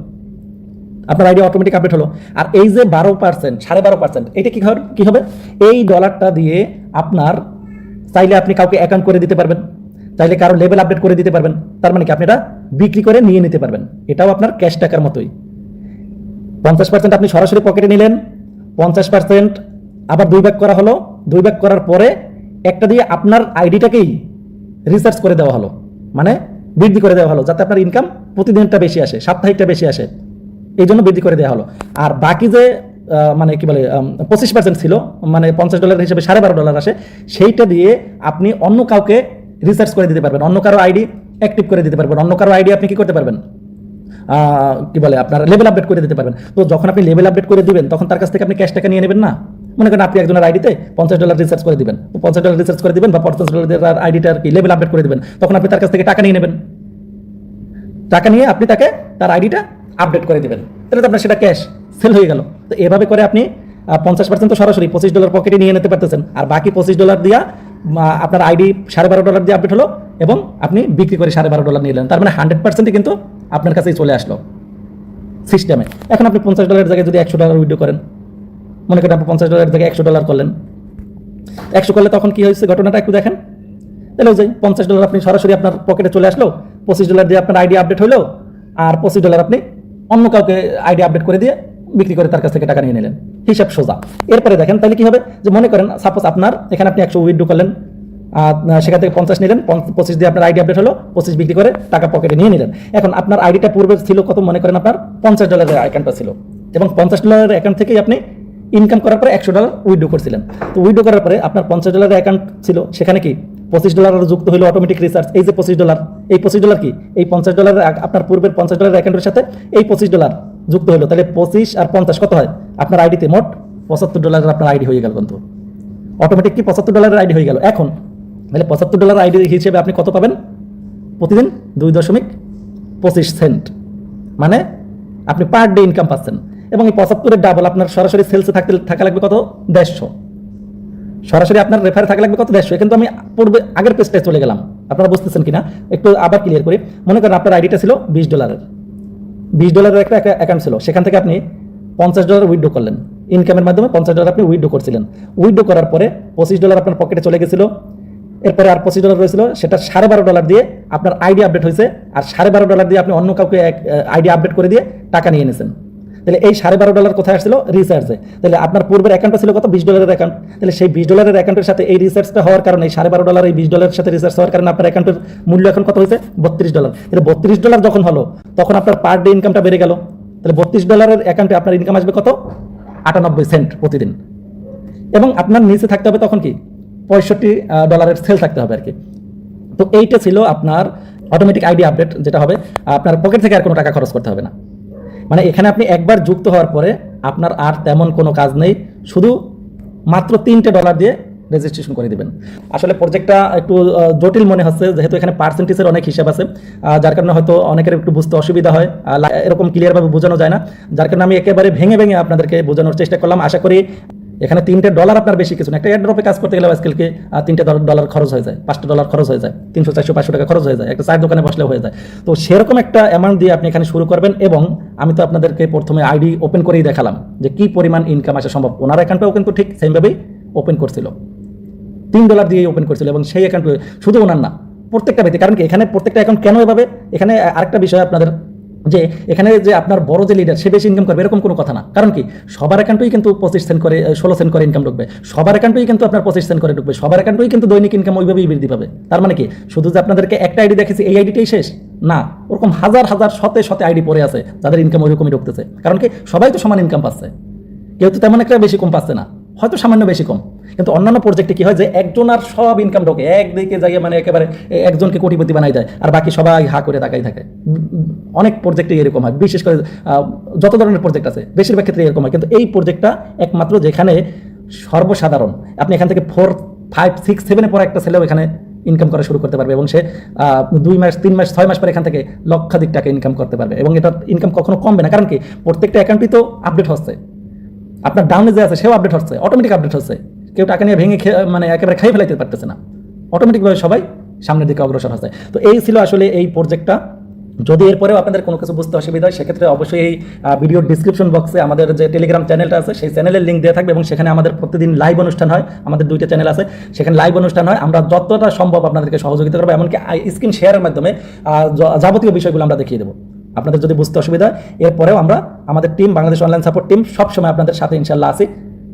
আপনার আইডি অটোমেটিক আপডেট হলো। আর এই যে 12%, 12.5%, এটা কি হবে? এই ডলারটা দিয়ে আপনার চাইলে আপনি কাউকে অ্যাকাউন্ট করে দিতে পারবেন, চাইলে কারো লেভেল আপডেট করে দিতে পারবেন। তার মানে কি, আপনি এটা বিক্রি করে নিয়ে নিতে পারবেন। এটাও আপনার ক্যাশ টাকার মতোই। 50% আপনি সরাসরি পকেটে নিলেন, 50% আবার 2 ভাগ করা হলো, 2 ভাগ করার পরে একটা দিয়ে আপনার আইডিটাকেই রিসার্চ করে দেওয়া হলো, মানে বৃদ্ধি করে দেওয়া হলো, যাতে আপনার ইনকাম প্রতিদিনটা বেশি আসে, সাপ্তাহিকটা বেশি আসে, এই জন্য বৃদ্ধি করে দেওয়া হলো। আর বাকি যে মানে কি বলে 25% ছিল, মানে $50 হিসেবে $12.5 আসে, সেইটা দিয়ে আপনি অন্য কাউকে রিসার্চ করে দিতে পারবেন, অন্য কারো আইডি অ্যাক্টিভ করে দিতে পারবেন, অন্য কারো আইডি আপনি কি করতে পারবেন? কি বলে আপনার লেভেল আপডেট করে দিতে পারবেন। তো যখন আপনি লেভেল আপডেট করে দিবেন তখন তার কাছ থেকে আপনি ক্যাশ টাকা নিয়ে নেবেন না। মনে করেন আপনি একজনের আইডিতে $50 রিসার্চ করে দিবেন, তো $50 রিসার্চ করে দিবেন বা $50 আইডিটার কি লেভেল আপডেট করে দিবেন, তখন আপনি তার কাছ থেকে টাকা নিয়ে নেবেন। টাকা নিয়ে আপনি তাকে তার আইডিটা আপডেট করে দিবেন, তাহলে তো আপনার সেটা ক্যাশ সেল হয়ে গেল। তো এভাবে করে আপনি 50% তো সরাসরি $25 পকেটে নিয়ে নিতে পারতেছেন, আর বাকি $25 দিয়া আপনার আইডি $12.5 দিয়ে আপডেট হলো এবং আপনি বিক্রি করে $12.5 নিলেন। তার মানে 100% কিন্তু আপনার কাছেই চলে আসলো সিস্টেমে। এখন আপনি $50 জায়গায় যদি $100 উইথড্র করেন, মনে করেন আপনি $50 জায়গায় $100 করলেন, 100 করলে তখন কি হয়েছে ঘটনাটা একটু দেখেন। তাহলে ওই যে $50 আপনি সরাসরি আপনার পকেটে চলে আসলো, $25 দিয়ে আপনার আইডি আপডেট হলো, আর $25 আপনি অন্য কাউকে আইডি আপডেট করে দিয়ে বিক্রি করে তার কাছ থেকে টাকা নিয়ে নিলেন। হিসাব সোজা। এরপরে দেখেন তাহলে কি হবে, যে মনে করেন সাপোজ আপনার এখানে আপনি 100 উইথড্র করলেন, সেখান থেকে 50 নিলেন, 25 দিয়ে আপনার আইডি আপডেট হলো, 25 বিক্রি করে টাকা পকেটে নিয়ে নিলেন। এখন আপনার আইডিটা পূর্বে ছিল কত, মনে করেন আপনার $50 অ্যাকাউন্টটা ছিল, এবং $50 অ্যাকাউন্ট থেকেই আপনি ইনকাম করার পরে $100 উইথড্র করছিলেন। তো উইথড্র করার পরে আপনার $50 অ্যাকাউন্ট ছিল, সেখানে কি $25 যুক্ত হলো অটোমেটিক রিসার্চ। এই যে $25, এই $25 কি এই $50 আপনার পূর্বের $50 অ্যাকাউন্টের সাথে এই $25 যুক্ত হলো, তাহলে 25 আর 50 কত হয়, আপনার আইডিতে মোট $75 আপনার আইডি হয়ে গেল, কিন্তু অটোমেটিক কি $75 আইডি হয়ে গেল। এখন তাহলে $75 আইডি হিসেবে আপনি কত পাবেন, প্রতিদিন 2.25 সেন্ট, মানে আপনি পার ডে ইনকাম পাচ্ছেন। এবং এই 75-এর ডাবল আপনার সরাসরি সেলসে থাকা লাগবে কত, 150। সরাসরি আপনার রেফারে থাকা লাগবে কত, 150। কিন্তু আমি পূর্বে আগের পেজটায় চলে গেলাম, আপনারা বুঝতেছেন কিনা একটু আবার ক্লিয়ার করি। মনে করেন আপনার আইডিটা ছিল $20 একটা অ্যাকাউন্ট ছিল, সেখান থেকে আপনি $50 উইথড্র করলেন, ইনকামের মাধ্যমে $50 আপনি উইথড্র করছিলেন। উইথড্র করার পরে $25 আপনার পকেটে চলে গেছিল, এরপরে আর $25 রয়েছিল, সেটা $12.5 দিয়ে আপনার আইডি আপডেট হয়েছে, আর $12.5 দিয়ে আপনি অন্য কাউকে আইডি আপডেট করে দিয়ে টাকা নিয়ে নিয়েছেন। তাহলে এই $12.5 কোথায় আসছিল, রিসার্চে। তাহলে আপনার পূর্বের অ্যাকাউন্টটা ছিল কত, $20 অ্যাকাউন্ট। তাহলে সেই $20 অ্যাকাউন্টের সাথে এই রিসার্চটা হওয়ার কারণে, এই $12.5 এই $20 সাথে রিসার্চ হওয়ার কারণে আপনার অ্যাকাউন্টের মূল্য এখন কত হয়েছে, $32। তাহলে $32 যখন হলো তখন আপনার পার ডে ইনকামটা বেড়ে গেল। তাহলে $32 অ্যাকাউন্টে আপনার ইনকাম আসবে কত, 98 সেন্ট প্রতিদিন। এবং আপনার নিচে থাকতে হবে তখন কি $65 সেল থাকতে হবে আর কি। তো এইটা ছিল আপনার অটোমেটিক আইডি আপডেট, যেটা হবে আপনার পকেট থেকে আর কোনো টাকা খরচ করতে হবে না। মানে এখানে আপনি একবার যুক্ত হওয়ার পরে আপনার আর তেমন কোনো কাজ নেই, শুধু মাত্র $3 দিয়ে রেজিস্ট্রেশন করে দিবেন। আসলে প্রজেক্টটা একটু জটিল মনে হচ্ছে, যেহেতু এখানে পার্সেন্টেজের অনেক হিসাব আছে, যার কারণে হয়তো অনেকের একটু বুঝতে অসুবিধা হয়, এরকম ক্লিয়ারভাবে বোঝানো যায় না, যার কারণে আমি একেবারে ভেঙে ভেঙে আপনাদেরকে বোঝানোর চেষ্টা করলাম। আশা করি এখানে $3 আপনার বেশি কিছু না। একটা এয়ারড্রপে কাজ করতে গেলে আজকালকে $3 খরচ হয়ে যায়, $5 খরচ হয়ে যায়, 300, 400, 500 টাকা খরচ হয়ে যায়, একটা চায়ের দোকানে বসলে হয়ে যায়। তো সেরকম একটা অ্যামাউন্ট দিয়ে আপনি এখানে শুরু করবেন। এবং আমি তো আপনাদেরকে প্রথমে আইডি ওপেন করেই দেখালাম যে কি পরিমাণ ইনকাম আসা সম্ভব। ওনার অ্যাকাউন্টটাও কিন্তু ঠিক সেমভাবেই ওপেন করছিল, $3 দিয়ে ওপেন করছিল, এবং সেই অ্যাকাউন্ট শুধু ওনার না, প্রত্যেকটা ব্যক্তি। কারণ কি এখানে প্রত্যেকটা অ্যাকাউন্ট কেন এভাবে, এখানে আরেকটা বিষয় আপনাদের, যে এখানে যে আপনার বড় যে লিডার সে বেশি ইনকাম করবে এরকম কোনো কথা না। কারণ কি সবার অ্যাকাউন্টেই কিন্তু 25 সেন্ট করে 16 সেন্ট করে ইনকাম ঢুকবে, সবার অ্যাকাউন্টেই কিন্তু আপনার 25 সেন্ট করে ঢুকবে, সবার অ্যাকাউন্টেই কিন্তু দৈনিক ইনকাম ওইভাবেই বৃদ্ধি পাবে। তার মানে কি শুধু যে আপনাদেরকে একটা আইডি দেখেছি এই আইডিটাই শেষ না, ওরকম হাজার হাজার শতে শতে আইডি পড়ে আছে যাদের ইনকাম ওইরকমই ঢুকতেছে। কারণ কি সবাই তো সমান ইনকাম পাচ্ছে, কেউ তো তেমন একটা বেশি কম পাচ্ছে না, হয়তো সামান্য বেশি কম। কিন্তু অন্যান্য প্রজেক্টে কি হয় যে একজন আর সব ইনকাম ঢোকে একদিকে যাইয়ে, মানে একেবারে একজনকে কোটিপতি বানাই দেয়, আর বাকি সবাই হা করে তাকাই থাকে। অনেক প্রজেক্টে এরকম হয়, বিশেষ করে যত ধরনের প্রজেক্ট আছে বেশিরভাগ ক্ষেত্রে এরকম হয়। কিন্তু এই প্রজেক্টটা একমাত্র যেখানে সর্বসাধারণ, আপনি এখান থেকে 4, 5, 6, 7 পরে একটা ছেলেও এখানে ইনকাম করা শুরু করতে পারবে, এবং সে 2 মাস, 3 মাস, 6 মাস পরে এখান থেকে লক্ষাধিক টাকা ইনকাম করতে পারবে। এবং এটা ইনকাম কখনো কমবে না, কারণ কি প্রত্যেকটা অ্যাকাউন্টই তো আপডেট হচ্ছে, আপনার ডাউনে যে আছে সেও আপডেট হচ্ছে, অটোমেটিক আপডেট হচ্ছে। কেউ টাকা নিয়ে ভেঙে মানে একেবারে খাই ফেলাইতে পারতেছে না, অটোমেটিকভাবে সবাই সামনের দিকে অগ্রসর হচ্ছে। তো এই ছিল আসলে এই প্রজেক্টটা। যদি এরপরেও আপনাদের কোনো কিছু বুঝতে অসুবিধা হয় সেক্ষেত্রে অবশ্যই এই ভিডিওর ডিসক্রিপশন বক্সে আমাদের যে টেলিগ্রাম চ্যানেলটা আছে সেই চ্যানেলের লিঙ্ক দেওয়া থাকবে, এবং সেখানে আমাদের প্রতিদিন লাইভ অনুষ্ঠান হয়। আমাদের 2টা চ্যানেল আছে, সেখানে লাইভ অনুষ্ঠান হয়। আমরা যতটা সম্ভব আপনাদেরকে সহযোগিতা করবো, এমনকি স্ক্রিন শেয়ারের মাধ্যমে যাবতীয় বিষয়গুলো আমরা দেখিয়ে দেবো। আপনাদের যদি বুঝতে অসুবিধা হয়, এরপরেও আমরা আমাদের team, Bangladesh online support team, সবসময় আপনাদের সাথে ইনশাল্লাহ আছি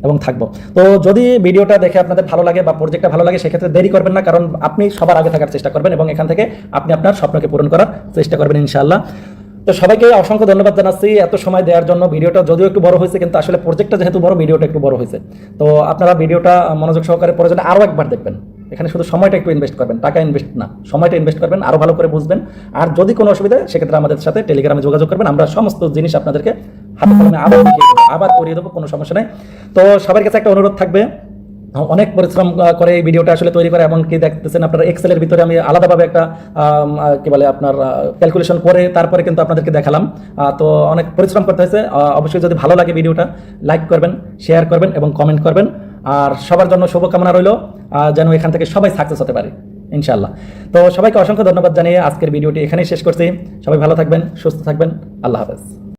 এবং থাকবো। তো যদি ভিডিওটা দেখে আপনাদের ভালো লাগে বা প্রজেক্টটা ভালো লাগে, সেক্ষেত্রে দেরি করবেন না, কারণ আপনি সবার আগে থাকার চেষ্টা করবেন এবং এখান থেকে আপনি আপনার স্বপ্নকে পূরণ করার চেষ্টা করবেন ইনশাআল্লাহ। তো সবাইকে অসংখ্য ধন্যবাদ জানাচ্ছি এত সময় দেওয়ার জন্য। ভিডিওটা যদিও একটু বড় হয়েছে, কিন্তু আসলে প্রজেক্টটা যেহেতু বড়, ভিডিওটা একটু বড় হয়েছে। তো আপনারা ভিডিওটা মনোযোগ সহকারে প্রয়োজনে আরও একবার দেখবেন। এখানে শুধু সময়টা একটু ইনভেস্ট করবেন, টাকা ইনভেস্ট না, সময়টা ইনভেস্ট করবেন, আরও ভালো করে বুঝবেন। আর যদি কোনো অসুবিধা সেক্ষেত্রে আমাদের সাথে টেলিগ্রামে যোগাযোগ করবেন, আমরা সমস্ত জিনিস আপনাদেরকে হাতে কলমে আবার দেখিয়ে দেবো, আবার করিয়ে দেবো, কোনো সমস্যা নেই। তো সবার কাছে একটা অনুরোধ থাকবে, অনেক পরিশ্রম করে এই ভিডিওটা আসলে তৈরি করে, এমনকি দেখতেছেন আপনারা এক্সেলের ভিতরে আমি আলাদাভাবে একটা কি বলে আপনার ক্যালকুলেশন করে তারপরে কিন্তু আপনাদেরকে দেখালাম। তো অনেক পরিশ্রম করতে হয়েছে। অবশ্যই যদি ভালো লাগে ভিডিওটা লাইক করবেন, শেয়ার করবেন এবং কমেন্ট করবেন। আর সবার জন্য শুভকামনা রইল, যেন এখান থেকে সবাই সাকসেস হতে পারে ইনশাআল্লাহ। তো সবাইকে অসংখ্য ধন্যবাদ জানিয়ে আজকের ভিডিওটি এখানেই শেষ করছি। সবাই ভালো থাকবেন, সুস্থ থাকবেন, আল্লাহ হাফেজ।